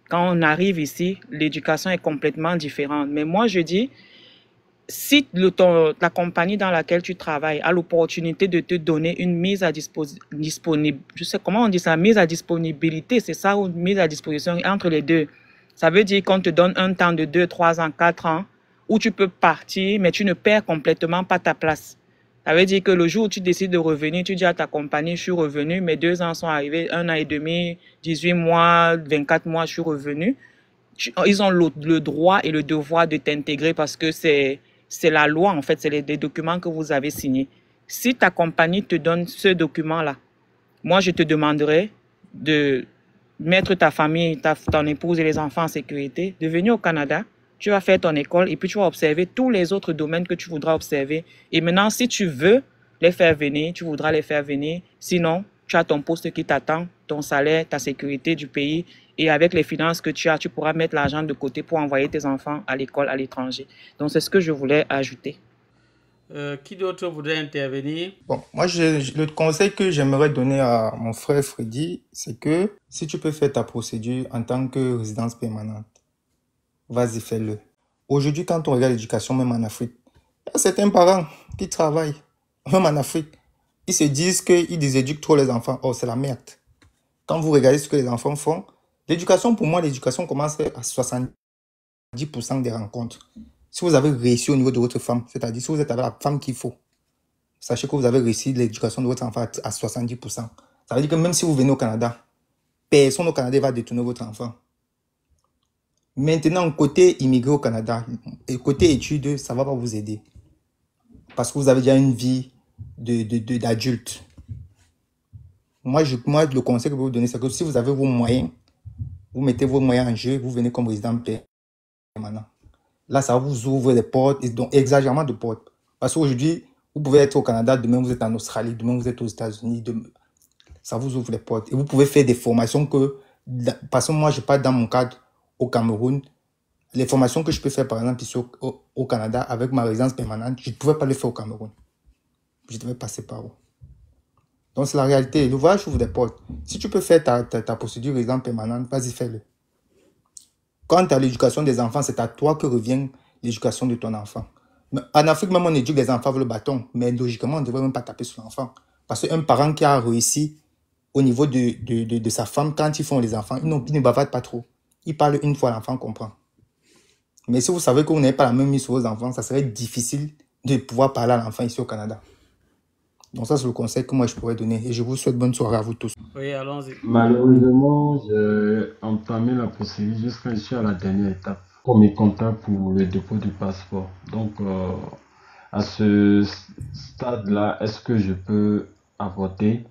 Quand on arrive ici, l'éducation est complètement différente. Mais moi, je dis, si la compagnie dans laquelle tu travailles a l'opportunité de te donner une mise à disponibilité, je sais comment on dit ça, mise à disponibilité, c'est ça, ou mise à disposition entre les deux. Ça veut dire qu'on te donne un temps de 2, 3 ans, 4 ans, où tu peux partir, mais tu ne perds complètement pas ta place. Ça veut dire que le jour où tu décides de revenir, tu dis à ta compagnie, je suis revenu, mes 2 ans sont arrivés, 1 an et demi, 18 mois, 24 mois, je suis revenu. Ils ont le droit et le devoir de t'intégrer parce que c'est la loi, en fait, c'est des documents que vous avez signés. Si ta compagnie te donne ce document-là, moi, je te demanderai de mettre ta famille, ton épouse et les enfants en sécurité, de venir au Canada. Tu vas faire ton école et puis tu vas observer tous les autres domaines que tu voudras observer. Et maintenant, si tu veux les faire venir, tu voudras les faire venir. Sinon, tu as ton poste qui t'attend, ton salaire, ta sécurité du pays. Et avec les finances que tu as, tu pourras mettre l'argent de côté pour envoyer tes enfants à l'école à l'étranger. Donc, c'est ce que je voulais ajouter. Qui d'autre voudrait intervenir? Bon, moi, le conseil que j'aimerais donner à mon frère Freddy, c'est que si tu peux faire ta procédure en tant que résidence permanente, vas-y, fais-le. Aujourd'hui, quand on regarde l'éducation, même en Afrique, il y a certains parents qui travaillent, même en Afrique. Ils se disent qu'ils déséduquent trop les enfants. Oh, c'est la merde. Quand vous regardez ce que les enfants font, l'éducation, pour moi, l'éducation commence à 70% des rencontres. Si vous avez réussi au niveau de votre femme, c'est-à-dire si vous êtes avec la femme qu'il faut, sachez que vous avez réussi l'éducation de votre enfant à 70%. Ça veut dire que même si vous venez au Canada, personne au Canada va détourner votre enfant. Maintenant, côté immigré au Canada, et côté études, ça ne va pas vous aider. Parce que vous avez déjà une vie d'adulte. Moi, le conseil que je peux vous donner, c'est que si vous avez vos moyens, vous mettez vos moyens en jeu, vous venez comme résident permanent. Là, ça vous ouvre des portes, donc exagérément de portes. Parce qu'aujourd'hui, vous pouvez être au Canada, demain vous êtes en Australie, demain vous êtes aux États-Unis, ça vous ouvre les portes. Et vous pouvez faire des formations parce que moi, je parle dans mon cadre au Cameroun, les formations que je peux faire, par exemple, ici au Canada, avec ma résidence permanente, je ne pouvais pas les faire au Cameroun. Je devais passer par où. Donc, c'est la réalité. L'ouvrage ouvre des portes. Si tu peux faire ta procédure résidence permanente, vas-y, fais-le. Quant à l'éducation des enfants, c'est à toi que revient l'éducation de ton enfant. En Afrique, même, on éduque les enfants avec le bâton, mais logiquement, on ne devrait même pas taper sur l'enfant. Parce qu'un parent qui a réussi au niveau de sa femme, quand ils font les enfants, ils ne bavardent pas trop. Ils parlent une fois, l'enfant comprend. Mais si vous savez que vous n'avez pas la même mise sur vos enfants, ça serait difficile de pouvoir parler à l'enfant ici au Canada. Donc ça, c'est le conseil que moi, je pourrais donner. Et je vous souhaite bonne soirée à vous tous. Oui, allons-y. Malheureusement, j'ai entamé la procédure jusqu'à je suis à la dernière étape. Comme mes contacts pour le dépôt du passeport. Donc, à ce stade-là, est-ce que je peux avorter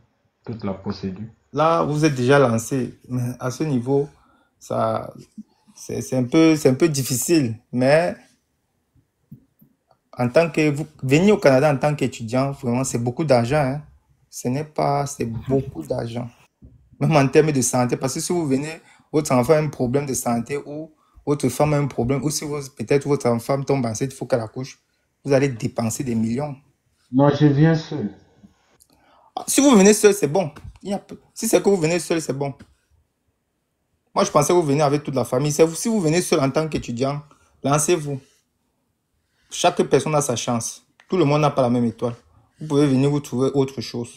toute la procédure? Là, vous êtes déjà lancé. Mais à ce niveau, c'est un peu difficile. Mais en tant que venir au Canada en tant qu'étudiant, vraiment, c'est beaucoup d'argent. Hein. C'est beaucoup d'argent. Même en termes de santé, parce que si vous venez, votre enfant a un problème de santé ou votre femme a un problème, ou si peut-être votre femme tombe enceinte, il faut qu'elle accouche, vous allez dépenser des millions. Non, je viens seul. Si vous venez seul, c'est bon. Si c'est que vous venez seul, c'est bon. Moi, je pensais que vous venez avec toute la famille. Si vous venez seul en tant qu'étudiant, lancez-vous. Chaque personne a sa chance. Tout le monde n'a pas la même étoile. Vous pouvez venir vous trouver autre chose.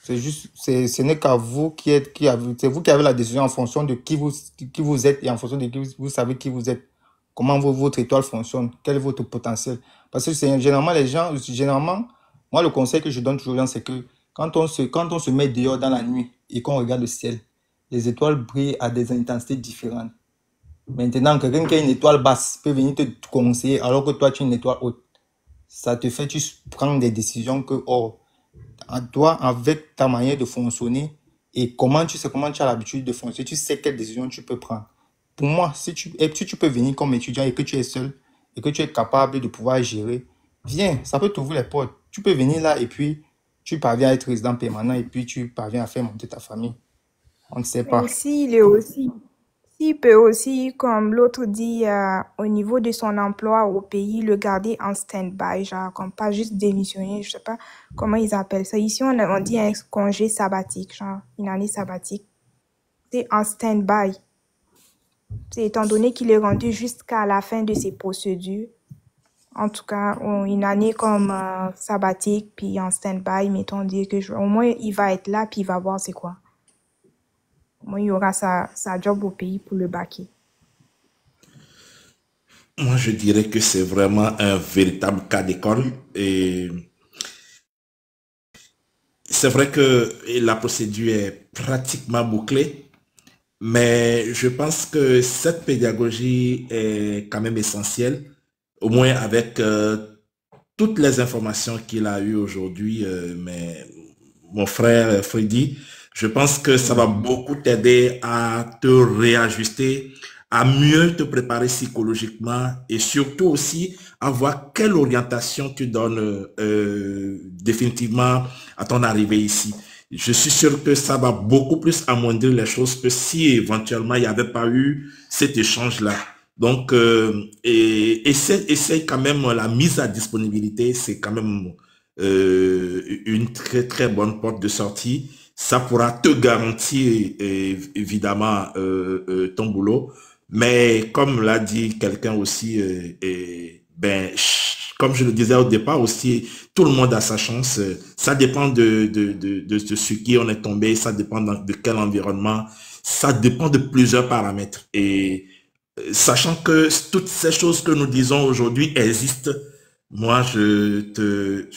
C'est juste, ce n'est qu'à vous c'est vous qui avez la décision en fonction de qui vous êtes et en fonction de qui vous savez qui vous êtes. Comment votre étoile fonctionne, quel est votre potentiel. Parce que généralement, moi, le conseil que je donne toujours aux gens, c'est que quand on se met dehors dans la nuit et qu'on regarde le ciel, les étoiles brillent à des intensités différentes. Maintenant, quelqu'un qui a une étoile basse peut venir te conseiller alors que toi, tu as une étoile haute. Ça te fait, tu prends des décisions que, toi, avec ta manière de fonctionner et comment tu as l'habitude de fonctionner, tu sais quelles décisions tu peux prendre. Pour moi, si tu peux venir comme étudiant et que tu es seul et que tu es capable de pouvoir gérer, viens, ça peut t'ouvrir les portes. Tu peux venir là et puis tu parviens à être résident permanent et puis tu parviens à faire monter ta famille. On ne sait pas. S'il peut aussi, comme l'autre dit, au niveau de son emploi au pays, le garder en stand-by, genre, comme pas juste démissionner, je sais pas comment ils appellent ça. Ici, on dit un congé sabbatique, genre, une année sabbatique. C'est en stand-by. C'est étant donné qu'il est rendu jusqu'à la fin de ses procédures. En tout cas, une année comme sabbatique, puis en stand-by, mettons dire que au moins, il va être là, puis il va voir c'est quoi. Moi, il y aura sa job au pays pour le baquer. Moi, je dirais que c'est vraiment un véritable cas d'école. Et c'est vrai que la procédure est pratiquement bouclée, mais je pense que cette pédagogie est quand même essentielle, au moins avec toutes les informations qu'il a eues aujourd'hui. Mais mon frère Freddy, je pense que ça va beaucoup t'aider à te réajuster, à mieux te préparer psychologiquement et surtout aussi à voir quelle orientation tu donnes définitivement à ton arrivée ici. Je suis sûr que ça va beaucoup plus amoindrir les choses que si éventuellement il n'y avait pas eu cet échange-là. Donc, essaye quand même la mise à disponibilité, c'est quand même une très très bonne porte de sortie. Ça pourra te garantir évidemment ton boulot. Mais comme l'a dit quelqu'un aussi, comme je le disais au départ aussi, tout le monde a sa chance. Ça dépend de ce qui on est tombé, ça dépend de quel environnement, ça dépend de plusieurs paramètres. Et sachant que toutes ces choses que nous disons aujourd'hui existent, moi je te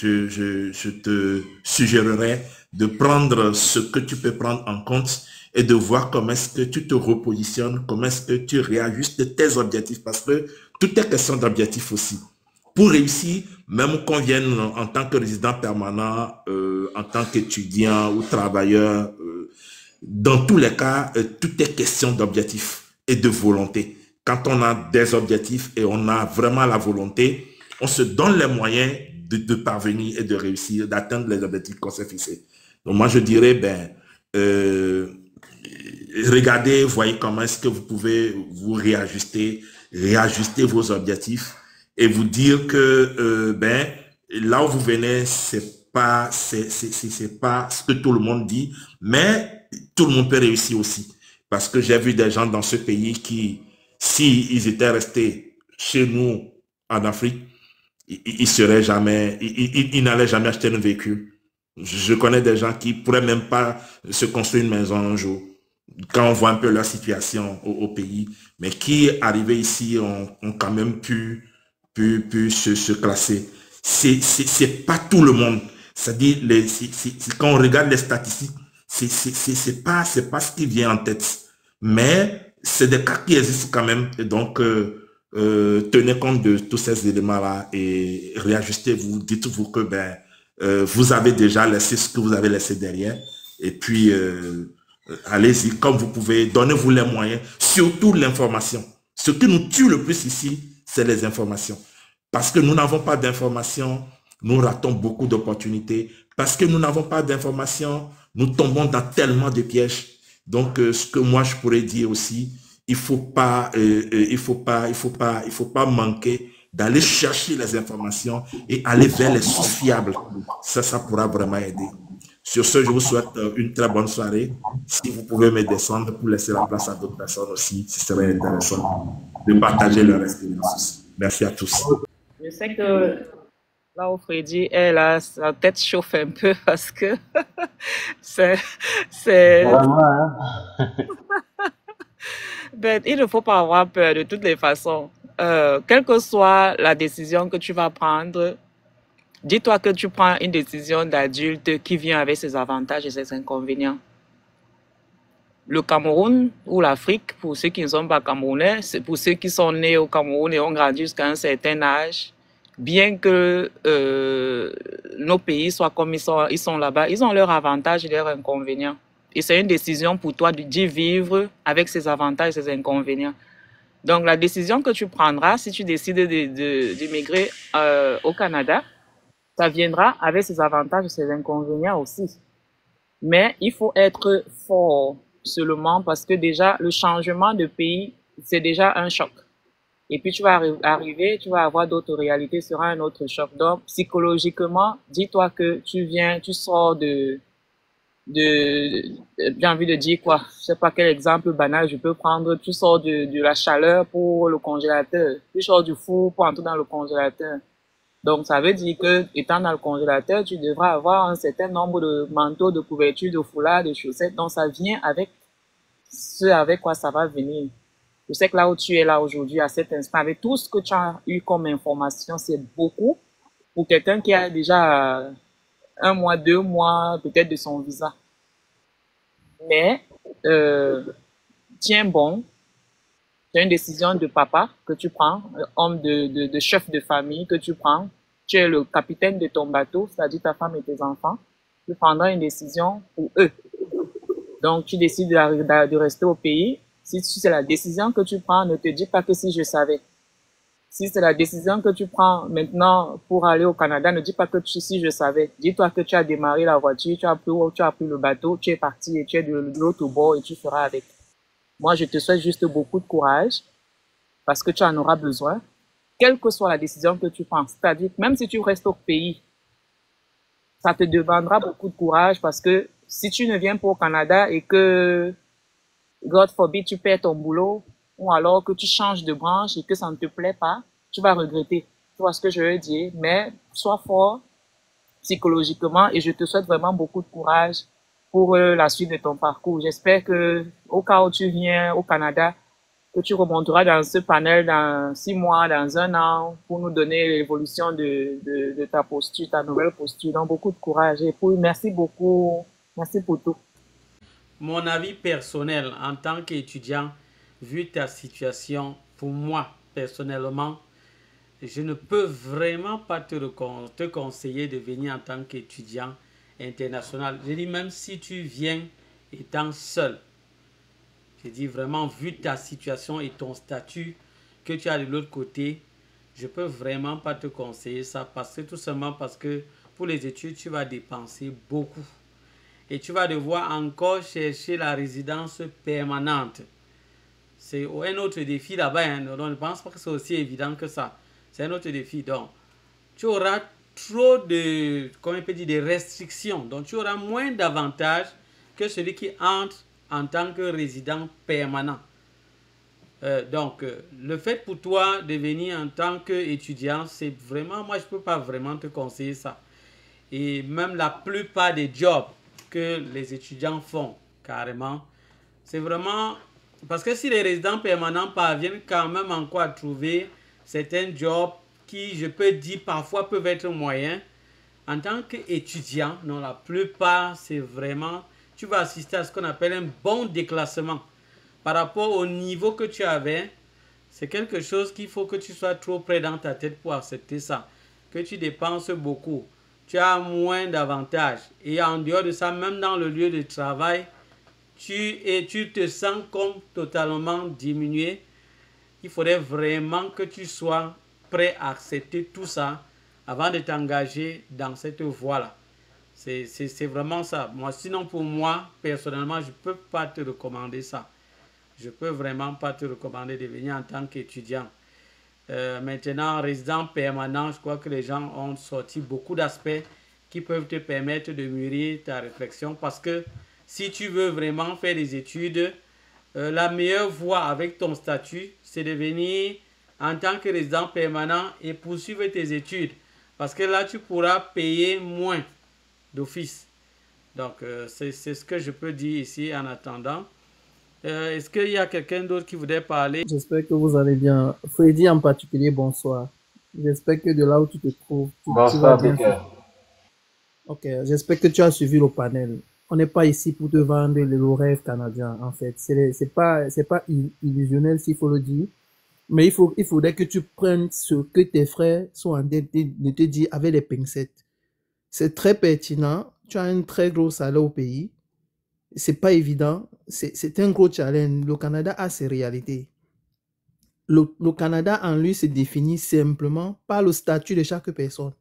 suggérerais de prendre ce que tu peux prendre en compte et de voir comment est-ce que tu te repositionnes, comment est-ce que tu réajustes tes objectifs, parce que tout est question d'objectifs aussi. Pour réussir, même qu'on vienne en tant que résident permanent, en tant qu'étudiant ou travailleur, dans tous les cas, tout est question d'objectifs et de volonté. Quand on a des objectifs et on a vraiment la volonté, on se donne les moyens de parvenir et de réussir, d'atteindre les objectifs qu'on s'est fixés. Donc moi, je dirais, regardez, voyez comment est-ce que vous pouvez vous réajuster vos objectifs et vous dire que là où vous venez, c'est pas ce que tout le monde dit, mais tout le monde peut réussir aussi. Parce que j'ai vu des gens dans ce pays qui, s'ils étaient restés chez nous en Afrique, ils n'allaient jamais acheter un véhicule. Je connais des gens qui pourraient même pas se construire une maison un jour, quand on voit un peu leur situation au pays, mais qui, arrivés ici, ont quand même pu se classer. C'est pas tout le monde. C'est-à-dire, quand on regarde les statistiques, c'est pas ce qui vient en tête. Mais c'est des cas qui existent quand même. Et donc, tenez compte de tous ces éléments-là et réajustez-vous. Dites-vous que vous avez déjà laissé ce que vous avez laissé derrière. Et puis, allez-y comme vous pouvez. Donnez-vous les moyens. Surtout l'information. Ce qui nous tue le plus ici, c'est les informations. Parce que nous n'avons pas d'informations, nous ratons beaucoup d'opportunités. Parce que nous n'avons pas d'informations, nous tombons dans tellement de pièges. Donc, ce que moi je pourrais dire aussi, il faut pas manquer d'aller chercher les informations et aller vers les sources fiables. Ça pourra vraiment aider. Sur ce, je vous souhaite une très bonne soirée. Si vous pouvez me descendre pour laisser la place à d'autres personnes aussi, ce serait intéressant de partager leur expérience. Merci à tous. Je sais que là où Freddy est là, sa tête chauffe un peu parce que c'est... Vraiment, hein? Ben, il ne faut pas avoir peur de toutes les façons. Quelle que soit la décision que tu vas prendre, dis-toi que tu prends une décision d'adulte qui vient avec ses avantages et ses inconvénients. Le Cameroun ou l'Afrique, pour ceux qui ne sont pas camerounais, c'est pour ceux qui sont nés au Cameroun et ont grandi jusqu'à un certain âge, bien que nos pays soient comme ils sont là-bas, ils ont leurs avantages et leurs inconvénients. Et c'est une décision pour toi d'y vivre avec ses avantages et ses inconvénients. Donc, la décision que tu prendras, si tu décides d'immigrer au Canada, ça viendra avec ses avantages et ses inconvénients aussi. Mais il faut être fort seulement parce que déjà, le changement de pays, c'est déjà un choc. Et puis, tu vas arriver, tu vas avoir d'autres réalités, ce sera un autre choc. Donc, psychologiquement, dis-toi que tu sors j'ai envie de dire quoi, je sais pas quel exemple banal je peux prendre, tu sors de la chaleur pour le congélateur, tu sors du four pour entrer dans le congélateur. Donc, ça veut dire que, étant dans le congélateur, tu devras avoir un certain nombre de manteaux, de couvertures, de foulards, de chaussettes. Donc, ça vient avec ce avec quoi ça va venir. Je sais que là où tu es là aujourd'hui, à cet instant, avec tout ce que tu as eu comme information, c'est beaucoup pour quelqu'un qui a déjà 1 mois, 2 mois, peut-être de son visa. Mais, tiens bon, c'est une décision de papa que tu prends, homme de chef de famille que tu prends. Tu es le capitaine de ton bateau, c'est-à-dire ta femme et tes enfants. Tu prendras une décision pour eux. Donc, tu décides de rester au pays. Si c'est la décision que tu prends, ne te dis pas que si je savais. Si c'est la décision que tu prends maintenant pour aller au Canada, ne dis pas que si je savais. Dis-toi que tu as démarré la voiture, tu as pris le bateau, tu es parti et tu es de l'autre bord et tu feras avec. Moi, je te souhaite juste beaucoup de courage parce que tu en auras besoin, quelle que soit la décision que tu prends. C'est-à-dire, même si tu restes au pays, ça te demandera beaucoup de courage parce que si tu ne viens pas au Canada et que, God forbid, tu perds ton boulot, ou alors que tu changes de branche et que ça ne te plaît pas, tu vas regretter. Tu vois ce que je veux dire? Mais sois fort psychologiquement et je te souhaite vraiment beaucoup de courage pour la suite de ton parcours. J'espère que au cas où tu viens au Canada, que tu remonteras dans ce panel dans 6 mois, dans 1 an, pour nous donner l'évolution de ta posture, ta nouvelle posture. Donc, beaucoup de courage. Et puis, merci beaucoup. Merci pour tout. Mon avis personnel en tant qu'étudiant, vu ta situation, pour moi, personnellement, je ne peux vraiment pas te conseiller de venir en tant qu'étudiant international. Je dis même si tu viens étant seul. Je dis vraiment, vu ta situation et ton statut que tu as de l'autre côté, je peux vraiment pas te conseiller ça parce que tout simplement parce que pour les études, tu vas dépenser beaucoup. Et tu vas devoir encore chercher la résidence permanente. C'est un autre défi là-bas. Hein. Donc, je ne pense pas que c'est aussi évident que ça. C'est un autre défi. Donc, tu auras trop de, comment on peut dire, de restrictions. Donc, tu auras moins d'avantages que celui qui entre en tant que résident permanent. Donc, le fait pour toi de venir en tant qu'étudiant, c'est vraiment, moi, je ne peux pas vraiment te conseiller ça. Et même la plupart des jobs que les étudiants font, carrément, c'est vraiment... Parce que si les résidents permanents parviennent quand même encore à trouver certains jobs qui, je peux dire, parfois peuvent être moyens, en tant qu'étudiant, non, la plupart, c'est vraiment... Tu vas assister à ce qu'on appelle un bon déclassement. Par rapport au niveau que tu avais, c'est quelque chose qu'il faut que tu sois trop près dans ta tête pour accepter ça. Que tu dépenses beaucoup. Tu as moins d'avantages. Et en dehors de ça, même dans le lieu de travail, tu te sens comme totalement diminué. Il faudrait vraiment que tu sois prêt à accepter tout ça avant de t'engager dans cette voie-là. C'est vraiment ça. Moi, sinon, pour moi, personnellement, je ne peux pas te recommander ça. Je ne peux vraiment pas te recommander de venir en tant qu'étudiant. Maintenant, résident permanent, je crois que les gens ont sorti beaucoup d'aspects qui peuvent te permettre de mûrir ta réflexion. Parce que si tu veux vraiment faire des études, la meilleure voie avec ton statut, c'est de venir en tant que résident permanent et poursuivre tes études. Parce que là, tu pourras payer moins d'office. Donc, c'est ce que je peux dire ici en attendant. Est-ce qu'il y a quelqu'un d'autre qui voudrait parler? J'espère que vous allez bien. Freddy en particulier, bonsoir. J'espère que de là où tu te trouves, tu vas bien. Ok, j'espère que tu as suivi le panel. On n'est pas ici pour te vendre le rêve canadien, en fait. C'est pas illusionnel, s'il faut le dire. Mais il faudrait que tu prennes ce que tes frères sont en train de te dire avec les pincettes. C'est très pertinent. Tu as un très gros salaire au pays. C'est pas évident. C'est un gros challenge. Le Canada a ses réalités. Le Canada en lui se définit simplement par le statut de chaque personne.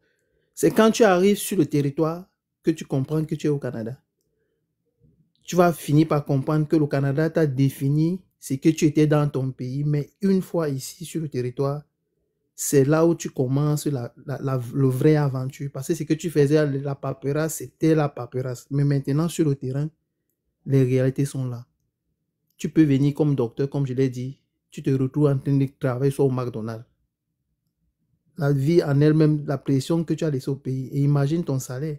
C'est quand tu arrives sur le territoire que tu comprends que tu es au Canada. Tu vas finir par comprendre que le Canada t'a défini ce que tu étais dans ton pays, mais une fois ici sur le territoire, c'est là où tu commences le vrai aventure. Parce que ce que tu faisais, la paperasse, c'était la paperasse. Mais maintenant, sur le terrain, les réalités sont là. Tu peux venir comme docteur, comme je l'ai dit. Tu te retrouves en train de travailler sur McDonald's. La vie en elle-même, la pression que tu as laissée au pays. Et imagine ton salaire.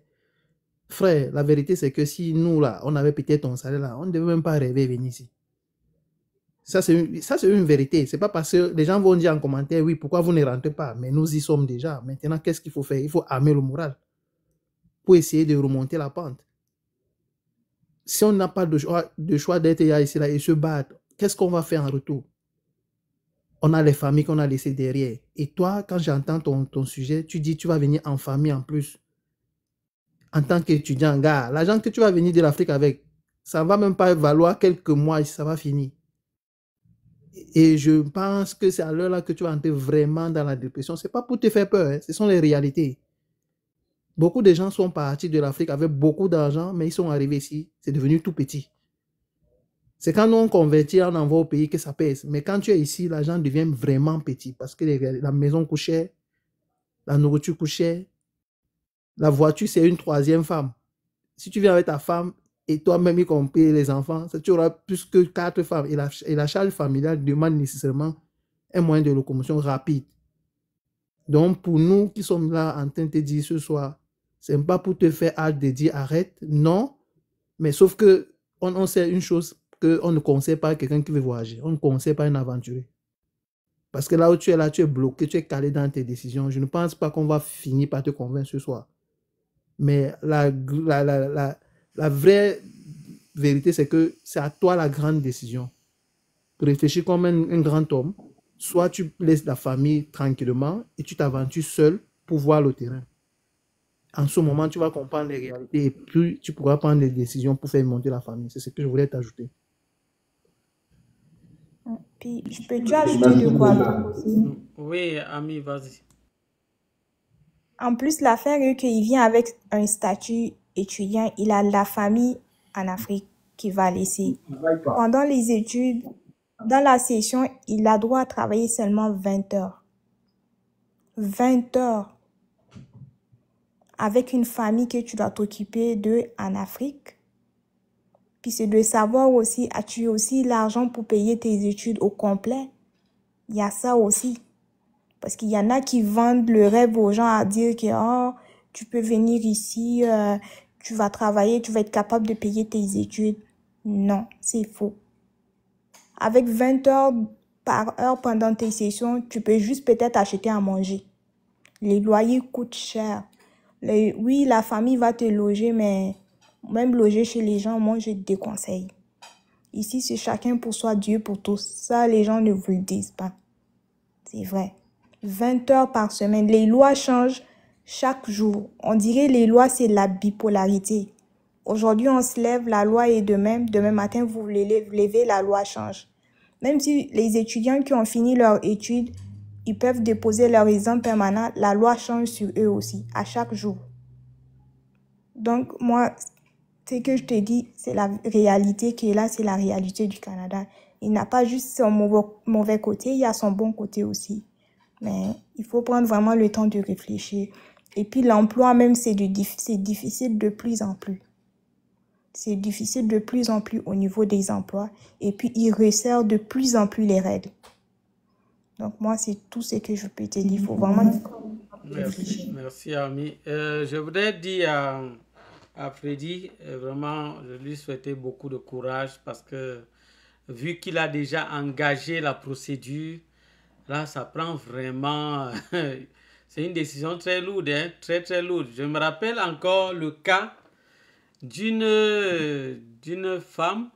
Frère, la vérité, c'est que si nous, là, on avait peut-être ton salaire, là, on ne devait même pas rêver de venir ici. Ça, c'est une vérité. C'est pas parce que les gens vont dire en commentaire, oui, pourquoi vous ne rentrez pas? Mais nous y sommes déjà. Maintenant, qu'est-ce qu'il faut faire? Il faut armer le moral pour essayer de remonter la pente. Si on n'a pas de choix d'être ici là, et se battre, qu'est-ce qu'on va faire en retour? On a les familles qu'on a laissées derrière. Et toi, quand j'entends ton sujet, tu dis tu vas venir en famille en plus. En tant qu'étudiant, gars, l'argent que tu vas venir de l'Afrique avec, ça ne va même pas valoir quelques mois et ça va finir. Et je pense que c'est à l'heure là que tu vas entrer vraiment dans la dépression. Ce n'est pas pour te faire peur, hein, ce sont les réalités. Beaucoup de gens sont partis de l'Afrique avec beaucoup d'argent, mais ils sont arrivés ici, c'est devenu tout petit. C'est quand nous on convertit, on envoie au pays que ça pèse. Mais quand tu es ici, l'argent devient vraiment petit parce que la maison coûte cher, la nourriture coûte cher, la voiture c'est une troisième femme. Si tu viens avec ta femme et toi-même y compris les enfants, tu auras plus que 4 femmes. Et la charge familiale demande nécessairement un moyen de locomotion rapide. Donc pour nous qui sommes là en train de te dire ce soir, ce n'est pas pour te faire hâte de dire arrête, non, mais sauf que on sait une chose, qu'on ne conseille pas quelqu'un qui veut voyager. On ne conseille pas un aventurier. Parce que là où tu es bloqué, tu es calé dans tes décisions. Je ne pense pas qu'on va finir par te convaincre ce soir. Mais la vraie vérité, c'est que c'est à toi la grande décision. Réfléchis comme un grand homme. Soit tu laisses la famille tranquillement et tu t'aventures seul pour voir le terrain. En ce moment, tu vas comprendre les réalités et puis tu pourras prendre des décisions pour faire monter la famille. C'est ce que je voulais t'ajouter. Puis, peux-tu ajouter de quoi aussi? Oui, Ami, vas-y. En plus, l'affaire est qu'il vient avec un statut étudiant. Il a la famille en Afrique qu'il va laisser. Pendant les études, dans la session, il a droit à travailler seulement 20 heures. 20 heures. Avec une famille que tu dois t'occuper d'eux en Afrique. Puis c'est de savoir aussi, as-tu aussi l'argent pour payer tes études au complet? Il y a ça aussi. Parce qu'il y en a qui vendent le rêve aux gens à dire que oh, tu peux venir ici, tu vas travailler, tu vas être capable de payer tes études. Non, c'est faux. Avec 20 heures par heure pendant tes sessions, tu peux juste peut-être acheter à manger. Les loyers coûtent cher. Oui, la famille va te loger, mais même loger chez les gens, moi, je te déconseille. Ici, c'est chacun pour soi, Dieu pour tous. Ça, les gens ne vous le disent pas. C'est vrai. 20 heures par semaine. Les lois changent chaque jour. On dirait les lois, c'est la bipolarité. Aujourd'hui, on se lève, la loi est de même. Demain matin, vous vous levez, la loi change. Même si les étudiants qui ont fini leur étude, ils peuvent déposer leur examen permanent, la loi change sur eux aussi, à chaque jour. Donc, moi, ce que je te dis, c'est la réalité qui est là, c'est la réalité du Canada. Il n'a pas juste son mauvais côté, il y a son bon côté aussi. Mais il faut prendre vraiment le temps de réfléchir. Et puis l'emploi même, c'est difficile de plus en plus. C'est difficile de plus en plus au niveau des emplois. Et puis, ils resserrent de plus en plus les règles. Donc, moi, c'est tout ce que je peux te dire. Il faut vraiment réfléchir. Merci, Ami. Je voudrais dire à Freddy, vraiment, je lui souhaitais beaucoup de courage parce que vu qu'il a déjà engagé la procédure, là, ça prend vraiment... c'est une décision très lourde, hein, très, très lourde. Je me rappelle encore le cas d'une femme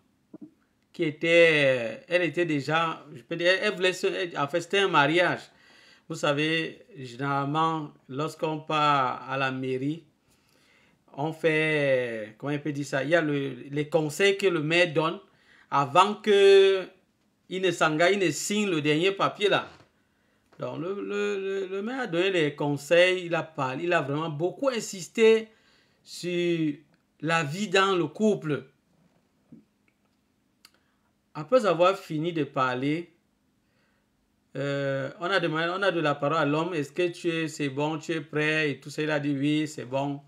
qui était... Elle était déjà... Je peux dire, elle voulait en fait, c'était un mariage. Vous savez, généralement, lorsqu'on part à la mairie, on fait... Comment on peut dire ça? Il y a les conseils que le maire donne avant qu'il ne s'engage, il ne signe le dernier papier là. Donc, le maire a donné les conseils, il a parlé, il a vraiment beaucoup insisté sur la vie dans le couple. Après avoir fini de parler, on a donné la parole à l'homme. Est-ce que c'est bon, tu es prêt? Et tout ça, il a dit oui, c'est bon,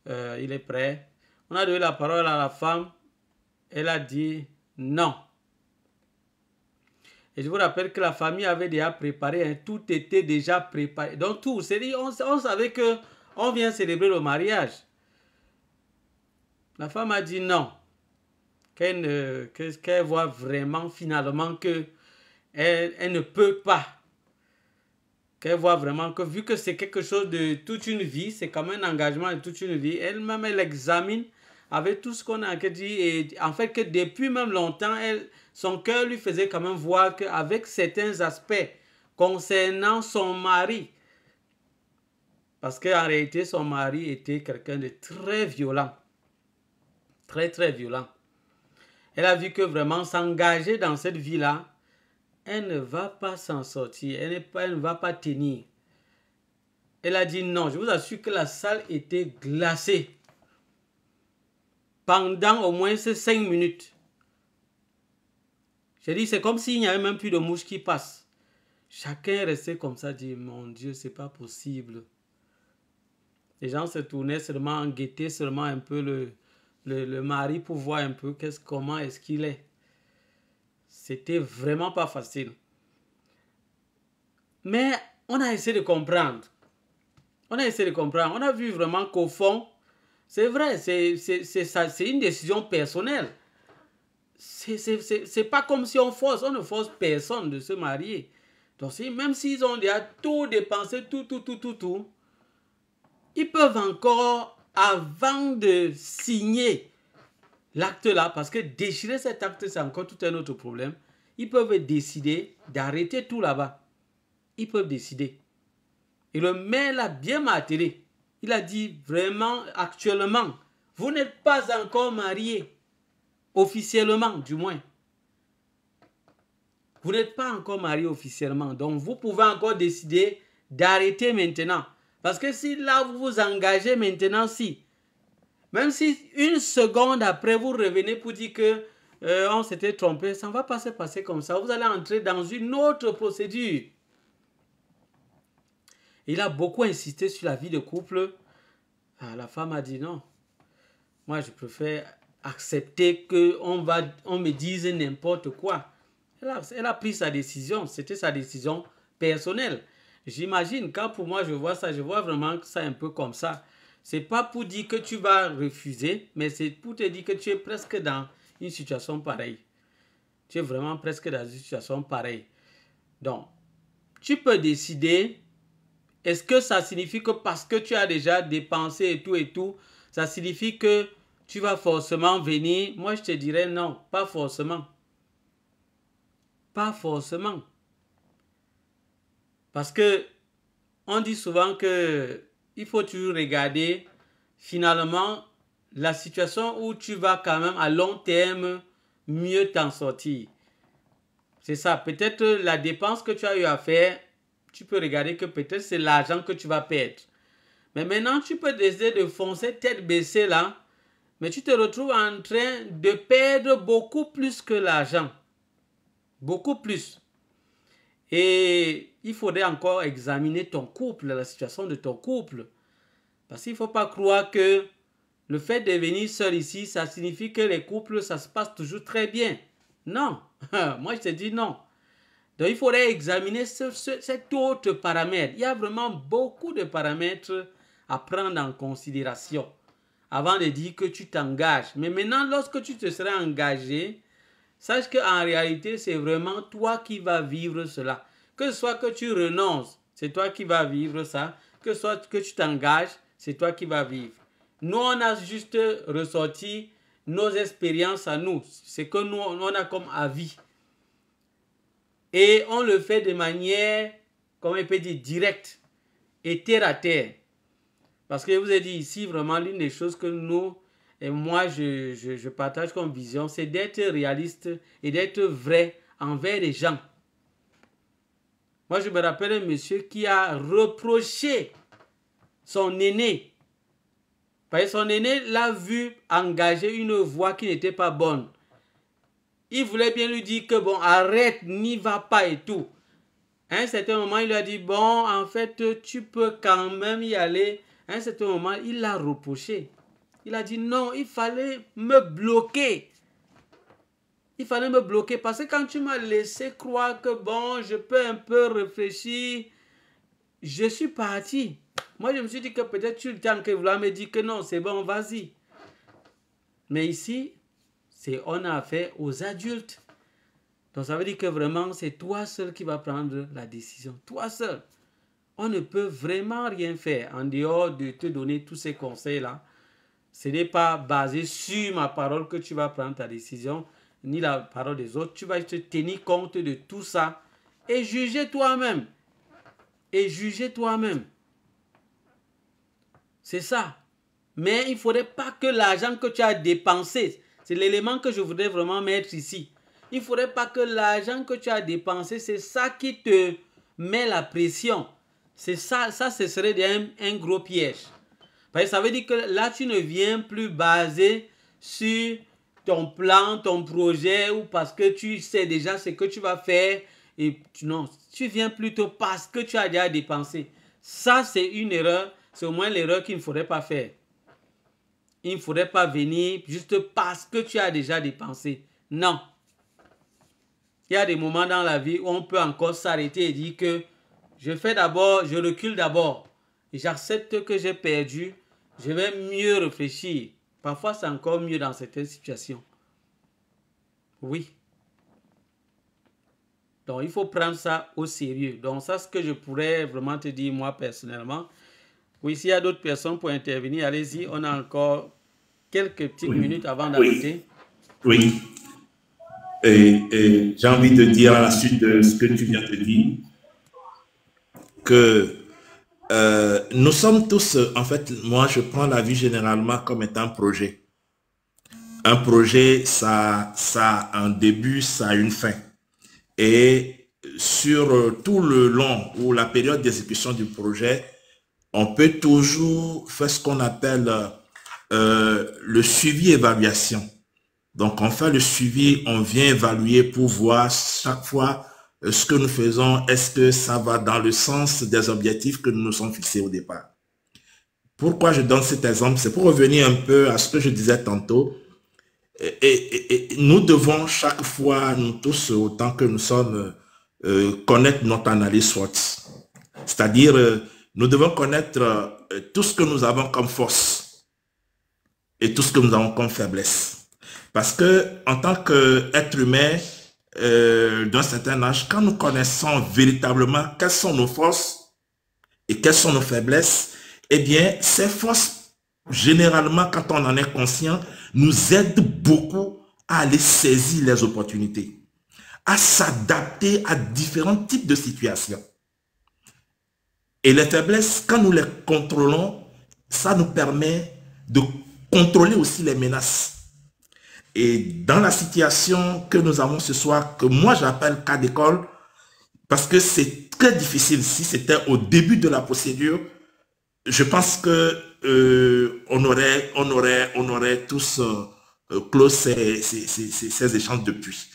il est prêt. On a donné la parole à la femme. Elle a dit non. Et je vous rappelle que la famille avait déjà préparé, hein, tout était déjà préparé. Donc tout, c'est-à-dire on savait que on vient célébrer le mariage. La femme a dit non. Qu'elle voit vraiment finalement que elle ne peut pas. Qu'elle voit vraiment que vu que c'est quelque chose de toute une vie, c'est comme un engagement de toute une vie, elle-même elle examine avec tout ce qu'on a dit et en fait que depuis même longtemps, son cœur lui faisait quand même voir qu'avec certains aspects concernant son mari, parce qu'en réalité son mari était quelqu'un de très violent, très très violent. Elle a vu que vraiment s'engager dans cette vie-là, elle ne va pas s'en sortir, elle ne va pas tenir. Elle a dit non, je vous assure que la salle était glacée. Pendant au moins ces 5 minutes. J'ai dit, c'est comme s'il n'y avait même plus de mouches qui passent. Chacun restait comme ça, dit, mon Dieu, c'est pas possible. Les gens se tournaient seulement, guettaient seulement un peu le mari pour voir un peu comment est-ce qu'il est. C'était vraiment pas facile. Mais on a essayé de comprendre. On a essayé de comprendre. On a vu vraiment qu'au fond, c'est vrai, c'est une décision personnelle. C'est pas comme si on ne force personne de se marier. Donc même s'ils ont déjà tout dépensé, tout, ils peuvent encore, avant de signer l'acte là, parce que déchirer cet acte, c'est encore tout un autre problème, ils peuvent décider d'arrêter tout là-bas. Ils peuvent décider. Et le maire l'a bien martelé. Il a dit vraiment, actuellement, vous n'êtes pas encore mariés. Officiellement, du moins. Vous n'êtes pas encore mariés officiellement. Donc, vous pouvez encore décider d'arrêter maintenant. Parce que si là, vous vous engagez maintenant, même si une seconde après, vous revenez pour dire que on s'était trompé, ça ne va pas se passer comme ça. Vous allez entrer dans une autre procédure. Il a beaucoup insisté sur la vie de couple. La femme a dit non. Moi, je préfère accepter qu'on me dise n'importe quoi. Elle a pris sa décision. C'était sa décision personnelle. J'imagine, quand pour moi je vois ça, je vois vraiment ça un peu comme ça. C'est pas pour dire que tu vas refuser, mais c'est pour te dire que tu es presque dans une situation pareille. Tu es vraiment presque dans une situation pareille. Donc, tu peux décider, est-ce que ça signifie que parce que tu as déjà dépensé et tout, ça signifie que tu vas forcément venir? Moi, je te dirais non, pas forcément. Pas forcément. Parce que on dit souvent que il faut toujours regarder finalement la situation où tu vas quand même à long terme mieux t'en sortir. C'est ça. Peut-être la dépense que tu as eu à faire, tu peux regarder que peut-être c'est l'argent que tu vas perdre. Mais maintenant, tu peux décider de foncer tête baissée là, mais tu te retrouves en train de perdre beaucoup plus que l'argent. Beaucoup plus. Et il faudrait encore examiner ton couple, la situation de ton couple. Parce qu'il ne faut pas croire que le fait de venir seul ici, ça signifie que les couples, ça se passe toujours très bien. Non, moi je te dis non. Donc il faudrait examiner cet autre paramètre. Il y a vraiment beaucoup de paramètres à prendre en considération avant de dire que tu t'engages. Mais maintenant, lorsque tu te seras engagé, sache qu'en réalité, c'est vraiment toi qui vas vivre cela. Que ce soit que tu renonces, c'est toi qui vas vivre ça. Que ce soit que tu t'engages, c'est toi qui vas vivre. Nous, on a juste ressorti nos expériences à nous. C'est que nous, on a comme avis. Et on le fait de manière, comment on peut dire, directe et terre à terre. Parce que je vous ai dit ici, vraiment, l'une des choses que nous, et moi, je partage comme vision, c'est d'être réaliste et d'être vrai envers les gens. Moi, je me rappelle un monsieur qui a reproché son aîné. Parce que son aîné l'a vu engager une voie qui n'était pas bonne. Il voulait bien lui dire que bon, arrête, n'y va pas et tout. À un certain moment, il lui a dit, bon, en fait, tu peux quand même y aller. À un certain moment, il l'a reproché. Il a dit, non, il fallait me bloquer. Il fallait me bloquer parce que quand tu m'as laissé croire que bon, je peux un peu réfléchir, je suis parti. Moi, je me suis dit que peut-être tu le temps que vouloir me dire que non, c'est bon, vas-y. Mais ici, on a affaire aux adultes. Donc, ça veut dire que vraiment, c'est toi seul qui vas prendre la décision. Toi seul. On ne peut vraiment rien faire en dehors de te donner tous ces conseils-là. Ce n'est pas basé sur ma parole que tu vas prendre ta décision, ni la parole des autres. Tu vas te tenir compte de tout ça et juger toi-même. Et juger toi-même. C'est ça. Mais il ne faudrait pas que l'argent que tu as dépensé, c'est l'élément que je voudrais vraiment mettre ici. Il ne faudrait pas que l'argent que tu as dépensé, c'est ça qui te met la pression. C'est ça, ce serait un gros piège. Parce que ça veut dire que là, tu ne viens plus baser sur ton plan, ton projet, ou parce que tu sais déjà ce que tu vas faire. Et non, tu viens plutôt parce que tu as déjà dépensé. Ça, c'est une erreur. C'est au moins l'erreur qu'il ne faudrait pas faire. Il ne faudrait pas venir juste parce que tu as déjà dépensé. Non. Il y a des moments dans la vie où on peut encore s'arrêter et dire que je fais d'abord, je recule d'abord. Et j'accepte que j'ai perdu. Je vais mieux réfléchir. Parfois, c'est encore mieux dans certaines situations. Oui. Donc, il faut prendre ça au sérieux. Donc, ça, c'est ce que je pourrais vraiment te dire, moi, personnellement. Oui, s'il y a d'autres personnes pour intervenir, allez-y. On a encore quelques petites minutes avant d'arrêter. Oui. Et j'ai envie de dire à la suite de ce que tu viens de dire, que nous sommes tous, en fait, moi, je prends la vie généralement comme étant un projet. Un projet, ça a un début, ça a une fin. Et sur tout le long ou la période d'exécution du projet, on peut toujours faire ce qu'on appelle le suivi-évaluation. Donc, on fait le suivi, on vient évaluer pour voir chaque fois ce que nous faisons, est-ce que ça va dans le sens des objectifs que nous nous sommes fixés au départ. Pourquoi je donne cet exemple? C'est pour revenir un peu à ce que je disais tantôt. Et nous devons chaque fois, nous tous, autant que nous sommes, connaître notre analyse SWOT. C'est-à-dire, nous devons connaître tout ce que nous avons comme force et tout ce que nous avons comme faiblesse. Parce que en tant qu'être humain d'un certain âge, quand nous connaissons véritablement quelles sont nos forces et quelles sont nos faiblesses, eh bien, ces forces, généralement, quand on en est conscient, nous aident beaucoup à aller saisir les opportunités, à s'adapter à différents types de situations. Et les faiblesses, quand nous les contrôlons, ça nous permet de contrôler aussi les menaces. Et dans la situation que nous avons ce soir, que moi j'appelle cas d'école, parce que c'est très difficile, si c'était au début de la procédure, je pense que on aurait tous clos ces échanges depuis.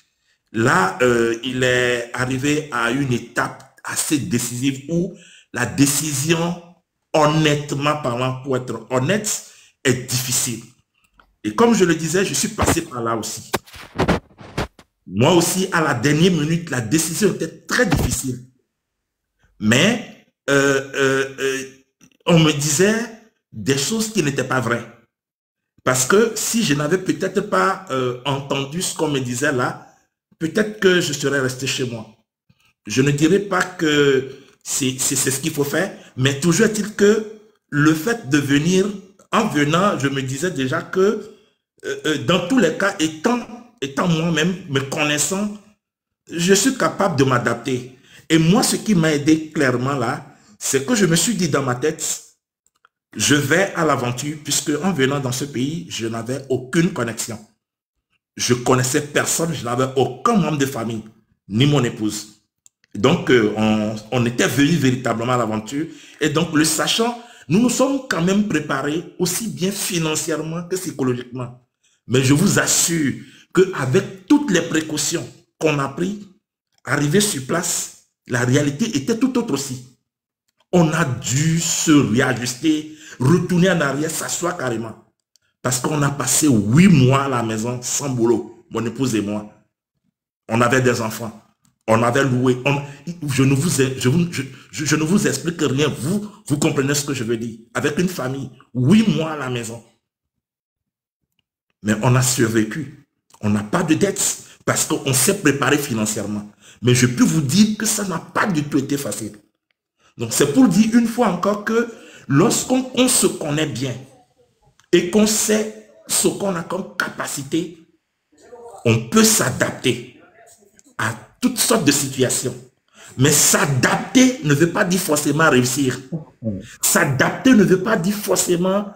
Là, il est arrivé à une étape assez décisive où la décision honnêtement parlant, pour être honnête, est difficile. Et comme je le disais, je suis passé par là aussi. Moi aussi, à la dernière minute, la décision était très difficile. Mais on me disait des choses qui n'étaient pas vraies. Parce que si je n'avais peut-être pas entendu ce qu'on me disait là, peut-être que je serais resté chez moi. Je ne dirais pas que c'est ce qu'il faut faire, mais toujours est-il que le fait de venir, en venant, je me disais déjà que dans tous les cas, étant moi-même, me connaissant, je suis capable de m'adapter. Et moi, ce qui m'a aidé clairement là, c'est que je me suis dit dans ma tête, je vais à l'aventure, puisque en venant dans ce pays, je n'avais aucune connexion. Je connaissais personne, je n'avais aucun membre de famille, ni mon épouse. Donc, on était venus véritablement à l'aventure. Et donc, le sachant, nous nous sommes quand même préparés, aussi bien financièrement que psychologiquement. Mais je vous assure qu'avec toutes les précautions qu'on a prises, arrivé sur place, la réalité était tout autre aussi. On a dû se réajuster, retourner en arrière, s'asseoir carrément. Parce qu'on a passé 8 mois à la maison sans boulot, mon épouse et moi. On avait des enfants, on avait loué. Je ne vous explique rien, vous comprenez ce que je veux dire. Avec une famille, 8 mois à la maison. Mais on a survécu. On n'a pas de dettes parce qu'on s'est préparé financièrement. Mais je peux vous dire que ça n'a pas du tout été facile. Donc c'est pour dire une fois encore que lorsqu'on se connaît bien et qu'on sait ce qu'on a comme capacité, on peut s'adapter à toutes sortes de situations. Mais s'adapter ne veut pas dire forcément réussir. S'adapter ne veut pas dire forcément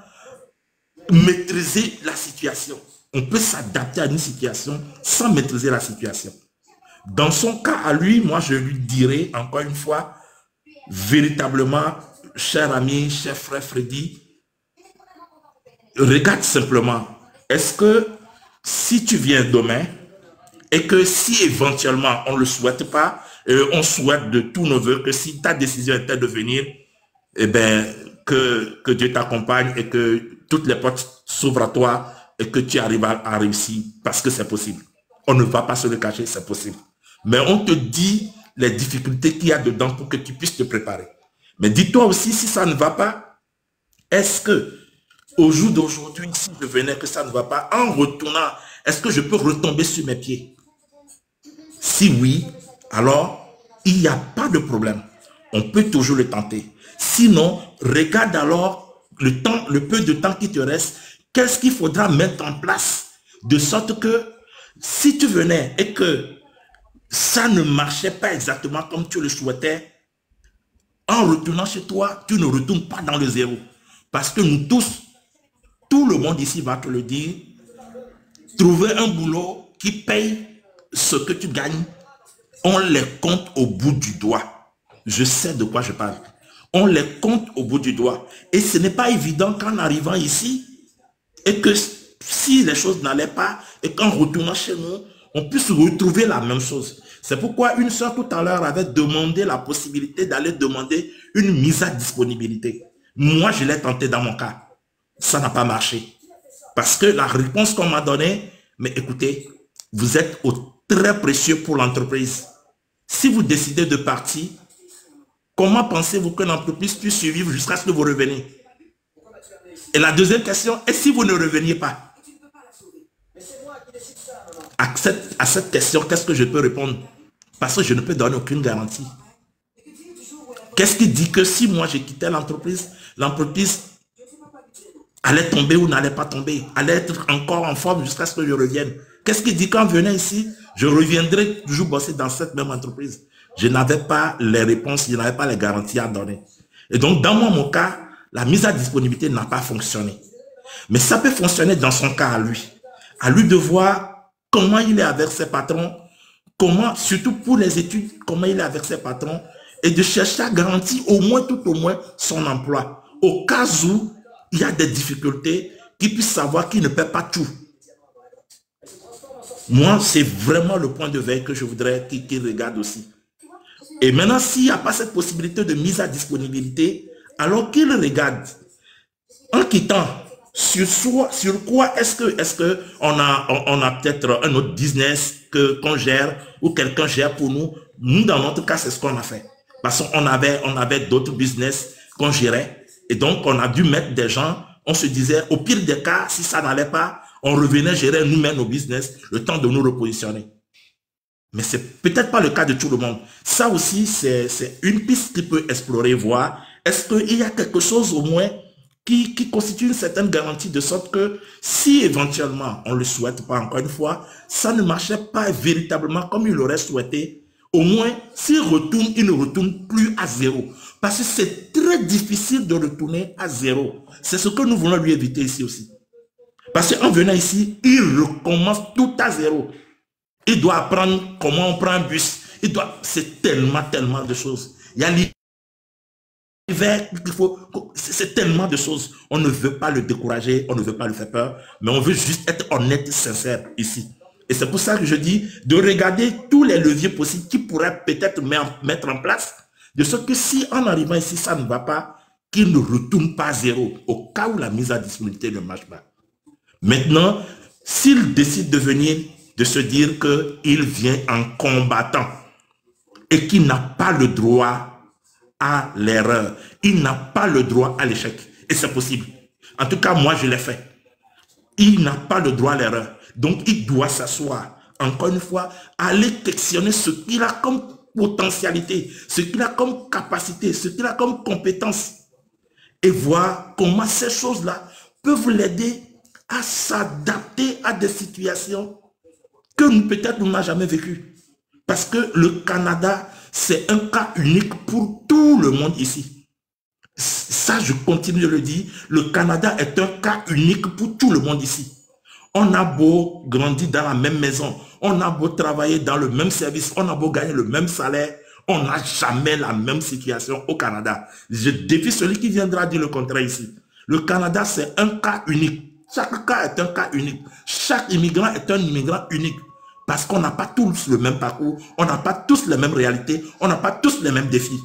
maîtriser la situation. On peut s'adapter à une situation sans maîtriser la situation. Dans son cas à lui, moi je lui dirais encore une fois, véritablement, cher ami, cher frère Freddy, regarde simplement, est-ce que si tu viens demain et que si éventuellement on ne le souhaite pas, on souhaite de tous nos voeux que si ta décision était de venir, eh bien, que Dieu t'accompagne et que toutes les portes s'ouvrent à toi et que tu arrives à réussir parce que c'est possible. On ne va pas se le cacher, c'est possible. Mais on te dit les difficultés qu'il y a dedans pour que tu puisses te préparer. Mais dis-toi aussi, si ça ne va pas, est-ce que au jour d'aujourd'hui, si je venais que ça ne va pas, en retournant, est-ce que je peux retomber sur mes pieds? Si oui, alors il n'y a pas de problème. On peut toujours le tenter. Sinon, regarde alors le peu de temps qui te reste, qu'est-ce qu'il faudra mettre en place de sorte que si tu venais et que ça ne marchait pas exactement comme tu le souhaitais, en retournant chez toi, tu ne retournes pas dans le zéro. Parce que nous tous, tout le monde ici va te le dire, trouver un boulot qui paye ce que tu gagnes, on les compte au bout du doigt. Je sais de quoi je parle. On les compte au bout du doigt. Et ce n'est pas évident qu'en arrivant ici, et que si les choses n'allaient pas, et qu'en retournant chez nous, on puisse retrouver la même chose. C'est pourquoi une soeur tout à l'heure avait demandé la possibilité d'aller demander une mise à disponibilité. Moi, je l'ai tenté dans mon cas. Ça n'a pas marché. Parce que la réponse qu'on m'a donnée, mais écoutez, vous êtes très précieux pour l'entreprise. Si vous décidez de partir, comment pensez-vous que l'entreprise puisse survivre jusqu'à ce que vous reveniez? Et la deuxième question, et si vous ne reveniez pas? À cette question, qu'est-ce que je peux répondre? Parce que je ne peux donner aucune garantie. Qu'est-ce qui dit que si moi j'ai quitté l'entreprise, l'entreprise allait tomber ou n'allait pas tomber, allait être encore en forme jusqu'à ce que je revienne? Qu'est-ce qui dit qu'en venant ici, je reviendrai toujours bosser dans cette même entreprise? Je n'avais pas les réponses, je n'avais pas les garanties à donner. Et donc, dans mon cas, la mise à disponibilité n'a pas fonctionné. Mais ça peut fonctionner dans son cas à lui. À lui de voir comment il est avec ses patrons, comment, surtout pour les études, comment il est avec ses patrons, et de chercher à garantir au moins, tout au moins, son emploi. Au cas où il y a des difficultés, qu'il puisse savoir qu'il ne paie pas tout. Moi, c'est vraiment le point de veille que je voudrais qu'il regarde aussi. Et maintenant, s'il n'y a pas cette possibilité de mise à disponibilité, Alors qu'il regarde, en quittant, sur quoi est-ce que on a peut-être un autre business qu'on gère ou quelqu'un gère pour nous. Nous, dans notre cas, c'est ce qu'on a fait. Parce qu'on avait d'autres business qu'on gérait. Et donc, on a dû mettre des gens. On se disait, au pire des cas, si ça n'allait pas, on revenait gérer nous-mêmes nos business, le temps de nous repositionner. Mais c'est peut-être pas le cas de tout le monde. Ça aussi, c'est une piste qui peut explorer, voir. Est-ce qu'il y a quelque chose au moins qui constitue une certaine garantie de sorte que si éventuellement, on ne le souhaite pas encore une fois, ça ne marchait pas véritablement comme il l'aurait souhaité, au moins, s'il retourne, il ne retourne plus à zéro. Parce que c'est très difficile de retourner à zéro. C'est ce que nous voulons lui éviter ici aussi. Parce qu'en venant ici, il recommence tout à zéro. Il doit apprendre comment on prend un bus. C'est tellement de choses. Il y a l'hiver, c'est tellement de choses. On ne veut pas le décourager, on ne veut pas lui faire peur, mais on veut juste être honnête, sincère ici. Et c'est pour ça que je dis de regarder tous les leviers possibles qui pourraient peut-être mettre en place, de ce que si en arrivant ici, ça ne va pas, qu'il ne retourne pas à zéro, au cas où la mise à disponibilité ne marche pas. Maintenant, s'il décide de venir, de se dire qu'il vient en combattant et qu'il n'a pas le droit à l'erreur, il n'a pas le droit à l'échec. Et c'est possible. En tout cas, moi, je l'ai fait. Il n'a pas le droit à l'erreur. Donc, il doit s'asseoir, encore une fois, aller questionner ce qu'il a comme potentialité, ce qu'il a comme capacité, ce qu'il a comme compétence, et voir comment ces choses-là peuvent l'aider à s'adapter à des situations que peut-être on n'a jamais vécues. Parce que le Canada, c'est un cas unique pour tout le monde ici. Ça, je continue de le dire, le Canada est un cas unique pour tout le monde ici. On a beau grandir dans la même maison, on a beau travailler dans le même service, on a beau gagner le même salaire, on n'a jamais la même situation au Canada. Je défie celui qui viendra dire le contraire ici. Le Canada, c'est un cas unique. Chaque cas est un cas unique. Chaque immigrant est un immigrant unique. Parce qu'on n'a pas tous le même parcours, on n'a pas tous les mêmes réalités, on n'a pas tous les mêmes défis.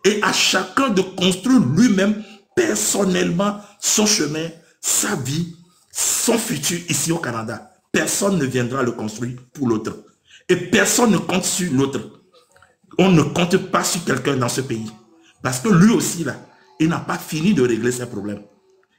Et à chacun de construire lui-même, personnellement, son chemin, sa vie, son futur ici au Canada. Personne ne viendra le construire pour l'autre. Et personne ne compte sur l'autre. On ne compte pas sur quelqu'un dans ce pays. Parce que lui aussi, là, il n'a pas fini de régler ses problèmes.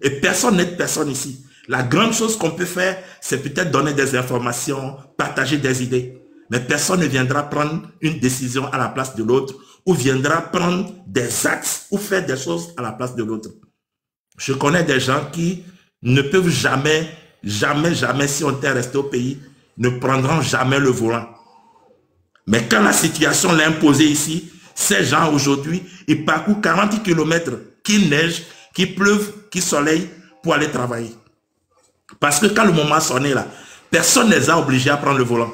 Et personne n'aide personne ici. La grande chose qu'on peut faire, c'est peut-être donner des informations, partager des idées. Mais personne ne viendra prendre une décision à la place de l'autre ou viendra prendre des actes ou faire des choses à la place de l'autre. Je connais des gens qui ne peuvent jamais, si on était resté au pays, ne prendront jamais le volant. Mais quand la situation l'a imposé ici, ces gens aujourd'hui, ils parcourent 40 km, qu'il neige, qu'il pleuve, qu'il soleille, pour aller travailler. Parce que quand le moment sonnait là, personne ne les a obligés à prendre le volant.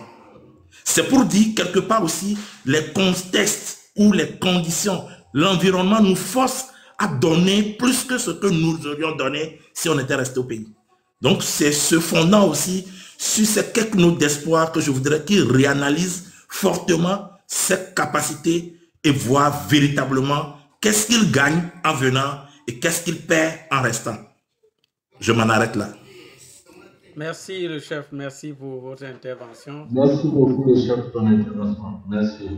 C'est pour dire quelque part aussi, les contextes ou les conditions, l'environnement nous force à donner plus que ce que nous aurions donné si on était resté au pays. Donc c'est se fondant aussi sur ces quelques notes d'espoir que je voudrais qu'ils réanalysent fortement cette capacité et voir véritablement qu'est-ce qu'ils gagnent en venant et qu'est-ce qu'ils perdent en restant. Je m'en arrête là. Merci le chef, merci pour votre intervention. Merci beaucoup le chef pour ton intervention. Merci.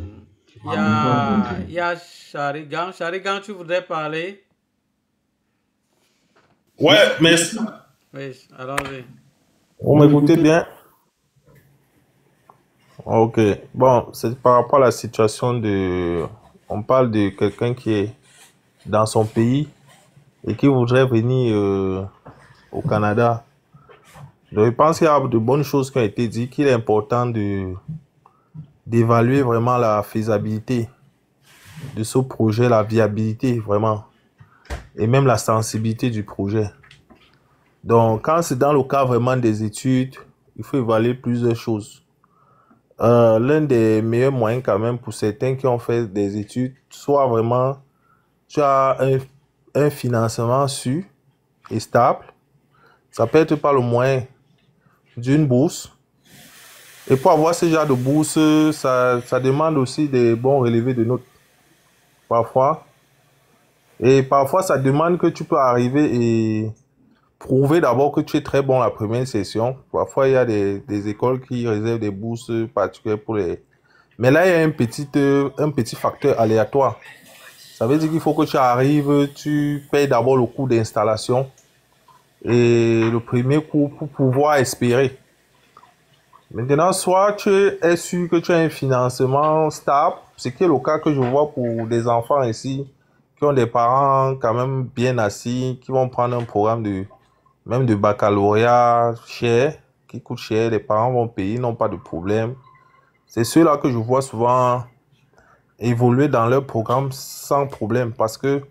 Il y a Sharigan. Sharigan, tu voudrais parler? Ouais, merci. Oui, allons-y. Vous m'écoutez bien? Ok. Bon, c'est par rapport à la situation de... On parle de quelqu'un qui est dans son pays et qui voudrait venir au Canada. Donc, je pense qu'il y a de bonnes choses qui ont été dites, qu'il est important d'évaluer vraiment la faisabilité de ce projet, la viabilité vraiment, et même la sensibilité du projet. Donc, quand c'est dans le cas vraiment des études, il faut évaluer plusieurs choses. L'un des meilleurs moyens quand même pour certains qui ont fait des études, soit vraiment, tu as un financement sûr et stable. Ça peut être par le moyen d'une bourse. Et pour avoir ce genre de bourse, ça demande aussi des bons relevés de notes. Parfois, Et parfois, ça demande que tu peux arriver et prouver d'abord que tu es très bon la première session. Parfois, il y a des écoles qui réservent des bourses particulières pour les... Mais là, il y a un petit facteur aléatoire. Ça veut dire qu'il faut que tu arrives, tu payes d'abord le coût d'installation et le premier coût pour pouvoir espérer. Maintenant, soit tu es sûr que tu as un financement stable, ce qui est le cas que je vois pour des enfants ici, qui ont des parents quand même bien assis, qui vont prendre un programme même de baccalauréat cher, qui coûte cher, les parents vont payer, n'ont pas de problème. C'est ceux-là que je vois souvent évoluer dans leur programme sans problème, parce que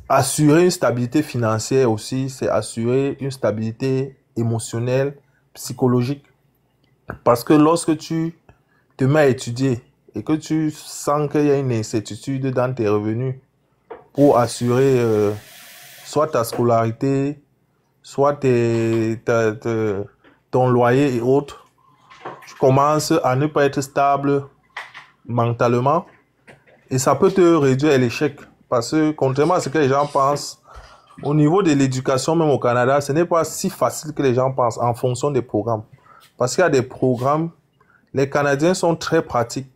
assurer une stabilité financière aussi, c'est assurer une stabilité émotionnelle, psychologique. Parce que lorsque tu te mets à étudier et que tu sens qu'il y a une incertitude dans tes revenus pour assurer soit ta scolarité, soit ton loyer et autres, tu commences à ne pas être stable mentalement et ça peut te réduire à l'échec. Parce que contrairement à ce que les gens pensent, au niveau de l'éducation, même au Canada, ce n'est pas si facile que les gens pensent en fonction des programmes. Parce qu'il y a des programmes, les Canadiens sont très pratiques.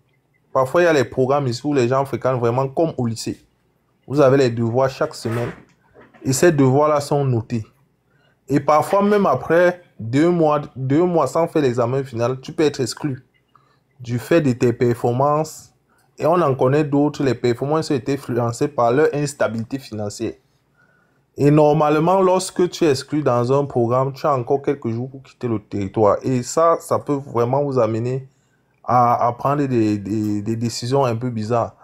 Parfois, il y a les programmes ici où les gens fréquentent vraiment comme au lycée. Vous avez les devoirs chaque semaine et ces devoirs-là sont notés. Et parfois, même après 2 mois sans faire l'examen final, tu peux être exclu du fait de tes performances. Et on en connaît d'autres, les performances ont été influencées par leur instabilité financière. Et normalement, lorsque tu es exclu dans un programme, tu as encore quelques jours pour quitter le territoire. Et ça peut vraiment vous amener à prendre des décisions un peu bizarres.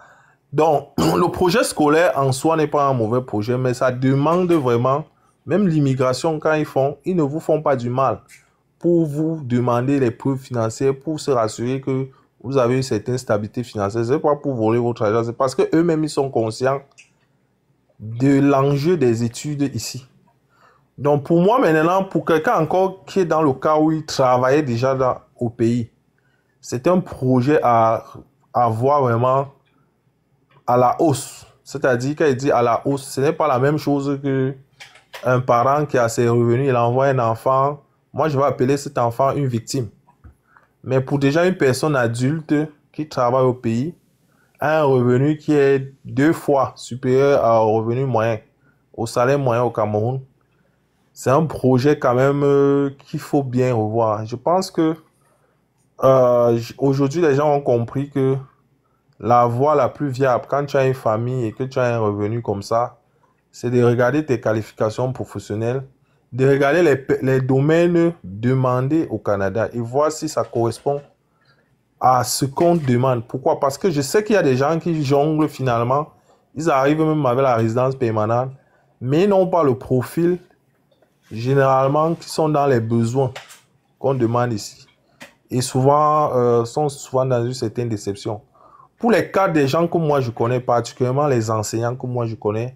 Donc, le projet scolaire en soi n'est pas un mauvais projet, mais ça demande vraiment, même l'immigration, quand ils ne vous font pas du mal pour vous demander les preuves financières, pour se rassurer que vous avez une certaine stabilité financière. Ce n'est pas pour voler votre argent, c'est parce qu'eux-mêmes, ils sont conscients de l'enjeu des études ici. Donc, pour moi, maintenant, pour quelqu'un encore qui est dans le cas où il travaillait déjà au pays, c'est un projet à voir vraiment à la hausse. C'est-à-dire, quand il dit à la hausse, ce n'est pas la même chose qu'un parent qui a ses revenus, il envoie un enfant. Moi, je vais appeler cet enfant une victime. Mais pour déjà une personne adulte qui travaille au pays, a un revenu qui est 2 fois supérieur au revenu moyen, au salaire moyen au Cameroun, c'est un projet quand même qu'il faut bien revoir. Je pense que aujourd'hui, les gens ont compris que la voie la plus viable, quand tu as une famille et que tu as un revenu comme ça, c'est de regarder tes qualifications professionnelles, de regarder les domaines demandés au Canada et voir si ça correspond à ce qu'on demande. Pourquoi? Parce que je sais qu'il y a des gens qui jonglent finalement, ils arrivent même avec la résidence permanente, mais ils n'ont pas le profil généralement qui sont dans les besoins qu'on demande ici. Et souvent, sont souvent dans une certaine déception. Pour les cas des gens que moi je connais, particulièrement les enseignants que moi je connais,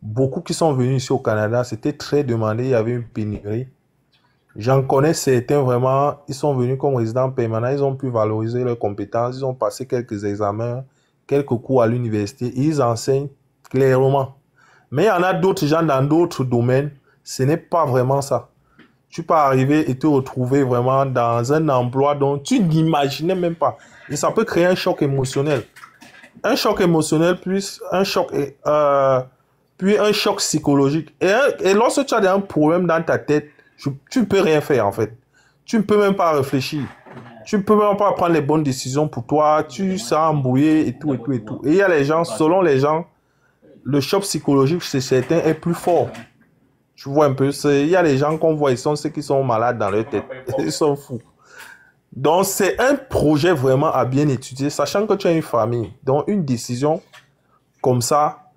beaucoup qui sont venus ici au Canada, c'était très demandé, il y avait une pénurie. J'en connais certains vraiment, ils sont venus comme résidents permanents, ils ont pu valoriser leurs compétences, ils ont passé quelques examens, quelques cours à l'université, ils enseignent clairement. Mais il y en a d'autres gens dans d'autres domaines, ce n'est pas vraiment ça. Tu peux arriver et te retrouver vraiment dans un emploi dont tu n'imaginais même pas. Et ça peut créer un choc émotionnel. Un choc émotionnel, puis un choc psychologique. Et lorsque tu as un problème dans ta tête, tu ne peux rien faire en fait. Tu ne peux même pas réfléchir. Tu ne peux même pas prendre les bonnes décisions pour toi. Tu seras embrouillé et tout et tout et tout. Et il y a les gens, selon les gens, le choc psychologique chez certains est plus fort. Tu vois un peu, il y a les gens qu'on voit, ils sont ceux qui sont malades dans leur tête. Ils sont fous. Donc, c'est un projet vraiment à bien étudier, sachant que tu as une famille. Donc, une décision comme ça,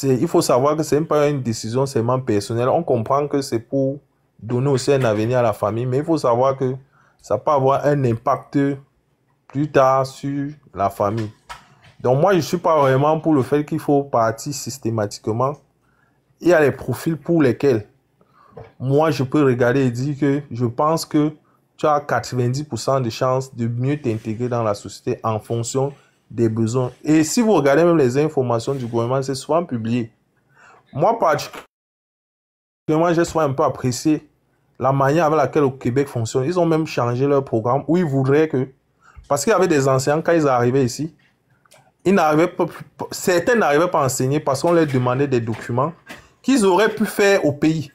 il faut savoir que ce n'est pas une décision seulement personnelle. On comprend que c'est pour donner aussi un avenir à la famille, mais il faut savoir que ça peut avoir un impact plus tard sur la famille. Donc, moi, je ne suis pas vraiment pour le fait qu'il faut partir systématiquement. Il y a les profils pour lesquels moi, je peux regarder et dire que je pense que tu as 90% de chances de mieux t'intégrer dans la société en fonction des besoins. Et si vous regardez même les informations du gouvernement, c'est souvent publié. Moi, particulièrement, j'ai souvent un peu apprécié la manière avec laquelle le Québec fonctionne. Ils ont même changé leur programme où ils voudraient que... Parce qu'il y avait des enseignants, quand ils arrivaient ici, certains n'arrivaient pas à enseigner parce qu'on leur demandait des documents qu'ils auraient pu faire au pays.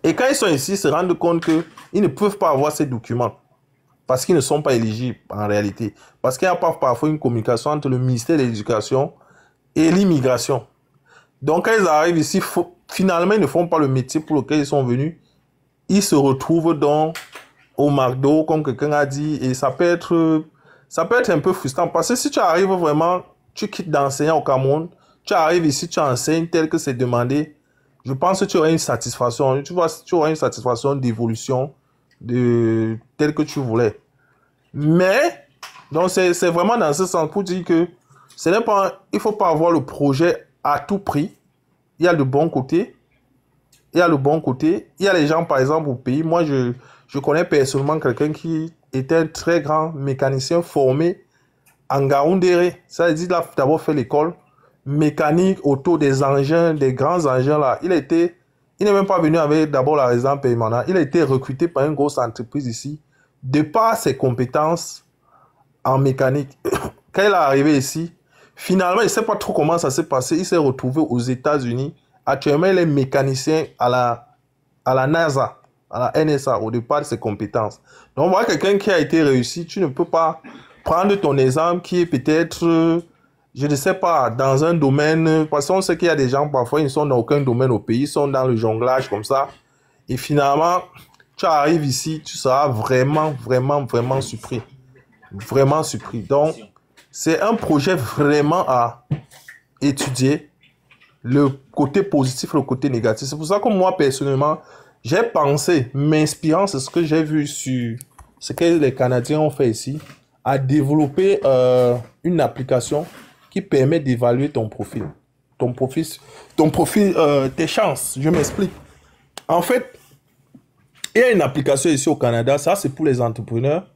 Et quand ils sont ici, ils se rendent compte qu'ils ne peuvent pas avoir ces documents parce qu'ils ne sont pas éligibles en réalité. Parce qu'il n'y a pas parfois une communication entre le ministère de l'Éducation et l'immigration. Donc quand ils arrivent ici, finalement, ils ne font pas le métier pour lequel ils sont venus. Ils se retrouvent donc au McDo, comme quelqu'un a dit, et ça peut être un peu frustrant parce que si tu arrives vraiment, tu quittes d'enseigner au Cameroun, tu arrives ici, tu enseignes tel que c'est demandé, je pense que tu auras une satisfaction, tu auras une satisfaction d'évolution tel que tu voulais. Mais, donc c'est vraiment dans ce sens pour dire que il ne faut pas avoir le projet à tout prix. Il y a le bon côté. Il y a le bon côté. Il y a les gens, par exemple, au pays. Moi, je connais personnellement quelqu'un qui était un très grand mécanicien formé en Ngaoundéré. Ça veut dire qu'il a d'abord fait l'école mécanique autour des engins, des grands engins là. Il n'est même pas venu avec d'abord la résidence permanente. Il a été recruté par une grosse entreprise ici. De par ses compétences en mécanique. Quand il est arrivé ici, finalement, il ne sait pas trop comment ça s'est passé. Il s'est retrouvé aux États-Unis. Actuellement, il est mécanicien à la NASA, à la NSA, au départ de ses compétences. Donc, voilà quelqu'un qui a été réussi. Tu ne peux pas prendre ton exemple qui est peut-être, je ne sais pas, dans un domaine, parce qu'on sait qu'il y a des gens, parfois, ils ne sont dans aucun domaine au pays, ils sont dans le jonglage comme ça. Et finalement, tu arrives ici, tu seras vraiment, vraiment, vraiment surpris. Vraiment surpris. Donc, c'est un projet vraiment à étudier. Le côté positif, le côté négatif. C'est pour ça que moi, personnellement, j'ai pensé, m'inspirant sur ce que j'ai vu sur ce que les Canadiens ont fait ici, à développer une application qui permet d'évaluer ton profil. Tes chances. Je m'explique. En fait, il y a une application ici au Canada, ça c'est pour les entrepreneurs.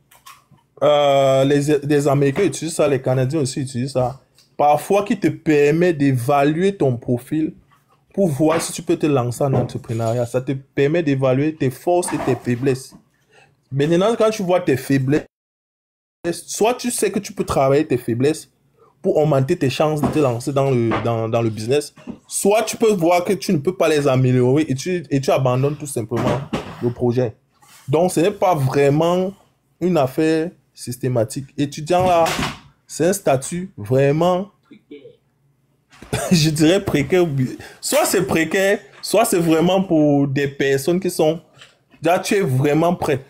Les Américains utilisent ça, les Canadiens aussi utilisent ça. Parfois qui te permet d'évaluer ton profil pour voir si tu peux te lancer en entrepreneuriat. Ça te permet d'évaluer tes forces et tes faiblesses. Maintenant, quand tu vois tes faiblesses, soit tu sais que tu peux travailler tes faiblesses pour augmenter tes chances de te lancer dans le business, soit tu peux voir que tu ne peux pas les améliorer et tu abandonnes tout simplement le projet. Donc, ce n'est pas vraiment une affaire systématique. Étudiant là, c'est un statut vraiment, je dirais précaire. Soit c'est précaire, soit c'est vraiment pour des personnes qui sont, là tu es vraiment prêt.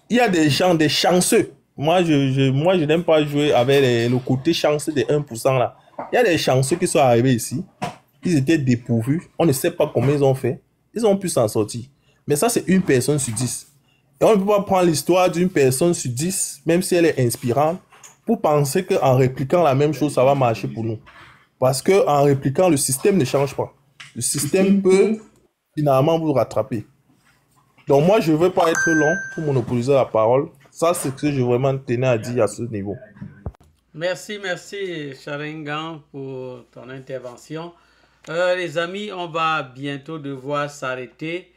Il y a des gens, des chanceux. Moi, je n'aime pas jouer avec le côté chanceux des 1% là. Il y a des chanceux qui sont arrivés ici. Ils étaient dépourvus. On ne sait pas comment ils ont fait. Ils ont pu s'en sortir. Mais ça, c'est une personne sur 10. Et on ne peut pas prendre l'histoire d'une personne sur 10, même si elle est inspirante, pour penser qu'en répliquant la même chose, ça va marcher pour nous. Parce qu'en répliquant, le système ne change pas. Le système peut finalement vous rattraper. Donc moi, je ne veux pas être long pour monopoliser la parole. Ça, c'est ce que je vraiment tenais à dire à ce niveau. Merci Sharingan pour ton intervention. Les amis, on va bientôt devoir s'arrêter.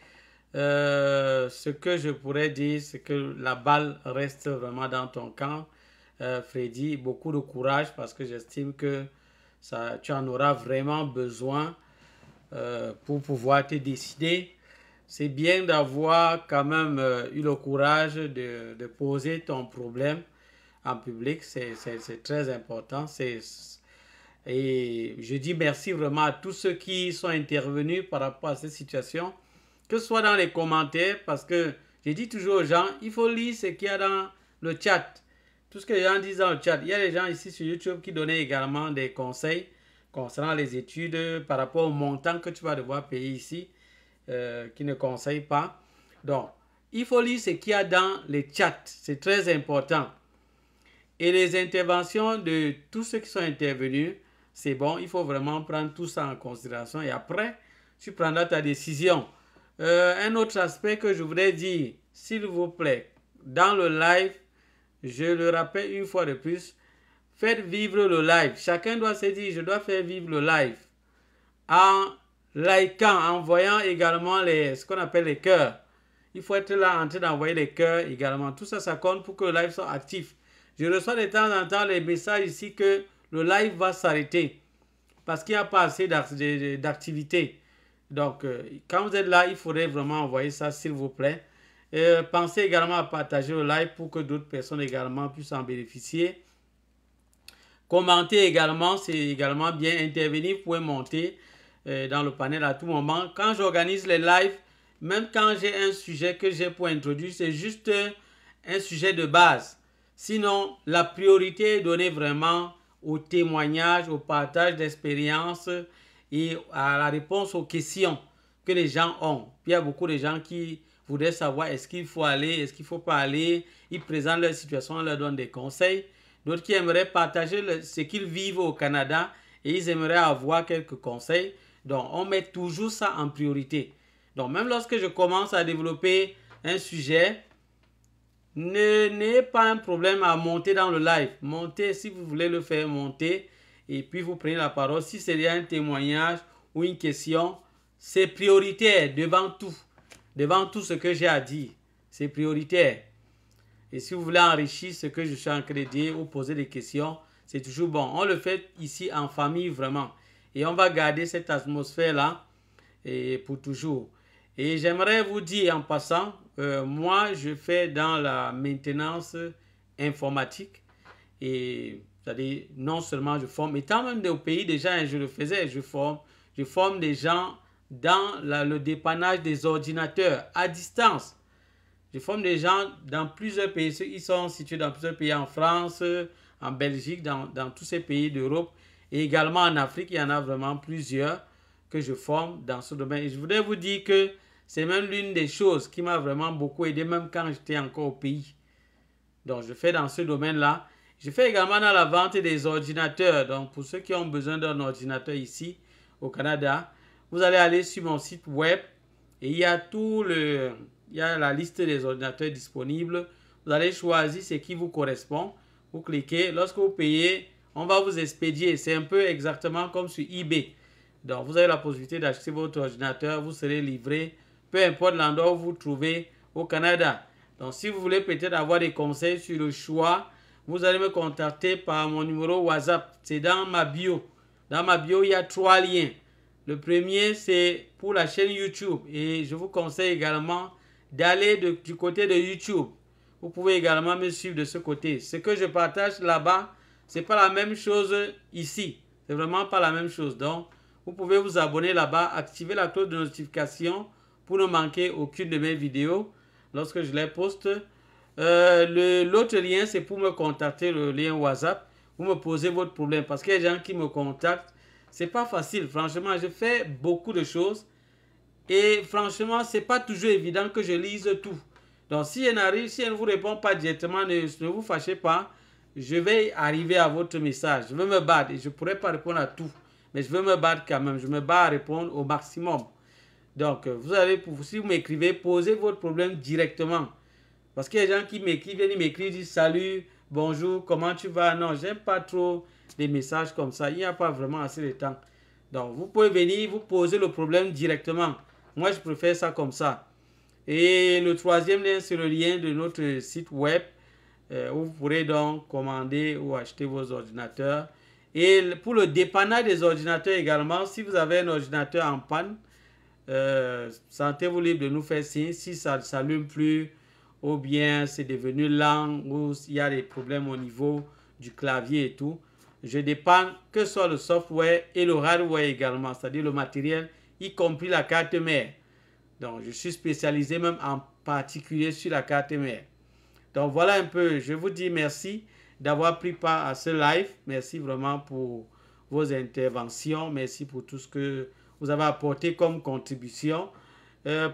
Ce que je pourrais dire, c'est que la balle reste vraiment dans ton camp. Freddy, beaucoup de courage parce que j'estime que tu en auras vraiment besoin pour pouvoir te décider. C'est bien d'avoir quand même eu le courage de poser ton problème en public. C'est très important. Et je dis merci vraiment à tous ceux qui sont intervenus par rapport à cette situation, que ce soit dans les commentaires, parce que je dis toujours aux gens, il faut lire ce qu'il y a dans le chat. Tout ce que les gens disent dans le chat. Il y a des gens ici sur YouTube qui donnaient également des conseils concernant les études par rapport au montant que tu vas devoir payer ici, qui ne conseillent pas. Donc, il faut lire ce qu'il y a dans les chats. C'est très important. Et les interventions de tous ceux qui sont intervenus, c'est bon. Il faut vraiment prendre tout ça en considération. Et après, tu prendras ta décision. Un autre aspect que je voudrais dire, s'il vous plaît, dans le live, je le rappelle une fois de plus, faites vivre le live. Chacun doit se dire, je dois faire vivre le live. En likant, en voyant également ce qu'on appelle les cœurs. Il faut être là en train d'envoyer les cœurs également. Tout ça, ça compte pour que le live soit actif. Je reçois de temps en temps les messages ici que le live va s'arrêter parce qu'il n'y a pas assez d'activité. Donc, quand vous êtes là, il faudrait vraiment envoyer ça, s'il vous plaît. Pensez également à partager le live pour que d'autres personnes également puissent en bénéficier. Commenter également, c'est également bien. Intervenir, vous pouvez monter dans le panel à tout moment. Quand j'organise les lives, même quand j'ai un sujet que j'ai pour introduire, c'est juste un sujet de base. Sinon, la priorité est donnée vraiment au témoignage, au partage d'expériences et à la réponse aux questions que les gens ont. Puis il y a beaucoup de gens qui voudraient savoir est-ce qu'il faut aller, est-ce qu'il ne faut pas aller. Ils présentent leur situation, on leur donne des conseils. D'autres qui aimeraient partager ce qu'ils vivent au Canada et ils aimeraient avoir quelques conseils. Donc, on met toujours ça en priorité. Donc, même lorsque je commence à développer un sujet, n'ayez pas un problème à monter dans le live. Montez si vous voulez le faire, monter et puis vous prenez la parole. Si c'est un témoignage ou une question, c'est prioritaire devant tout. Devant tout ce que j'ai à dire. C'est prioritaire. Et si vous voulez enrichir ce que je suis en train de dire ou poser des questions, c'est toujours bon. On le fait ici en famille vraiment. Et on va garder cette atmosphère-là pour toujours. Et j'aimerais vous dire en passant, moi je fais dans la maintenance informatique. Et c'est-à-dire non seulement je forme, étant même au pays déjà, je le faisais, je forme des gens dans le dépannage des ordinateurs à distance. Je forme des gens dans plusieurs pays. Ils sont situés dans plusieurs pays, en France, en Belgique, dans tous ces pays d'Europe. Et également en Afrique, il y en a vraiment plusieurs que je forme dans ce domaine. Et je voudrais vous dire que c'est même l'une des choses qui m'a vraiment beaucoup aidé, même quand j'étais encore au pays. Donc, je fais dans ce domaine-là. Je fais également dans la vente des ordinateurs. Donc, pour ceux qui ont besoin d'un ordinateur ici, au Canada, vous allez aller sur mon site web et il y a il y a la liste des ordinateurs disponibles. Vous allez choisir ce qui vous correspond. Vous cliquez. Lorsque vous payez, on va vous expédier. C'est un peu exactement comme sur eBay. Donc, vous avez la possibilité d'acheter votre ordinateur. Vous serez livré, peu importe l'endroit où vous vous trouvez au Canada. Donc, si vous voulez peut-être avoir des conseils sur le choix, vous allez me contacter par mon numéro WhatsApp. C'est dans ma bio. Dans ma bio, il y a 3 liens. Le premier, c'est pour la chaîne YouTube. Et je vous conseille également d'aller du côté de YouTube. Vous pouvez également me suivre de ce côté. Ce que je partage là-bas, ce n'est pas la même chose ici. C'est vraiment pas la même chose. Donc, vous pouvez vous abonner là-bas, activer la cloche de notification pour ne manquer aucune de mes vidéos lorsque je les poste. L'autre lien, c'est pour me contacter, le lien WhatsApp. Vous me posez votre problème parce qu'il y a des gens qui me contactent. C'est pas facile, franchement. Je fais beaucoup de choses et franchement, c'est pas toujours évident que je lise tout. Donc, si elle ne vous répond pas directement, ne vous fâchez pas. Je vais arriver à votre message. Je vais me battre et je ne pourrai pas répondre à tout. Mais je vais me battre quand même. Je me bats à répondre au maximum. Donc, si vous m'écrivez, posez votre problème directement. Parce qu'il y a des gens qui m'écrivent, ils m'écrivent, disent salut, bonjour, comment tu vas? Non, j'aime pas trop des messages comme ça. Il n'y a pas vraiment assez de temps. Donc, vous pouvez venir, vous poser le problème directement. Moi, je préfère ça comme ça. Et le troisième lien, c'est le lien de notre site web où vous pourrez donc commander ou acheter vos ordinateurs. Et pour le dépannage des ordinateurs également, si vous avez un ordinateur en panne, sentez-vous libre de nous faire signe. Si ça ne s'allume plus ou bien c'est devenu lent ou il y a des problèmes au niveau du clavier et tout, je dépanne que ce soit le software et le hardware également, c'est-à-dire le matériel, y compris la carte mère. Donc, je suis spécialisé même en particulier sur la carte mère. Donc, voilà un peu. Je vous dis merci d'avoir pris part à ce live. Merci vraiment pour vos interventions. Merci pour tout ce que vous avez apporté comme contribution.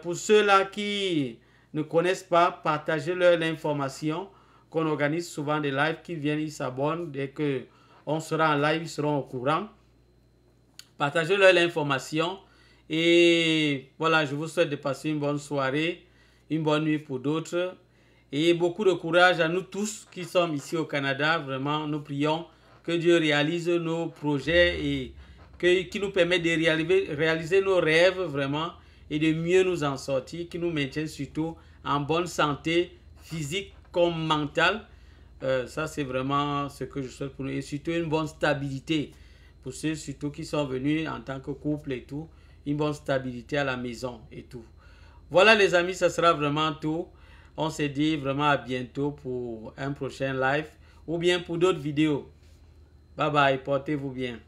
Pour ceux-là qui ne connaissent pas, partagez-leur l'information qu'on organise souvent des lives, qui viennent, ils s'abonnent. Dès qu'on sera en live, ils seront au courant. Partagez-leur l'information. Et voilà, je vous souhaite de passer une bonne soirée, une bonne nuit pour d'autres. Et beaucoup de courage à nous tous qui sommes ici au Canada. Vraiment, nous prions Que Dieu réalise nos projets et qui nous permet de réaliser nos rêves vraiment et de mieux nous en sortir, qui nous maintienne surtout en bonne santé physique comme mentale. Ça, c'est vraiment ce que je souhaite pour nous. Et surtout une bonne stabilité pour ceux surtout qui sont venus en tant que couple et tout. Une bonne stabilité à la maison et tout. Voilà les amis, ça sera vraiment tout. On se dit vraiment à bientôt pour un prochain live ou bien pour d'autres vidéos. Bye bye, portez-vous bien.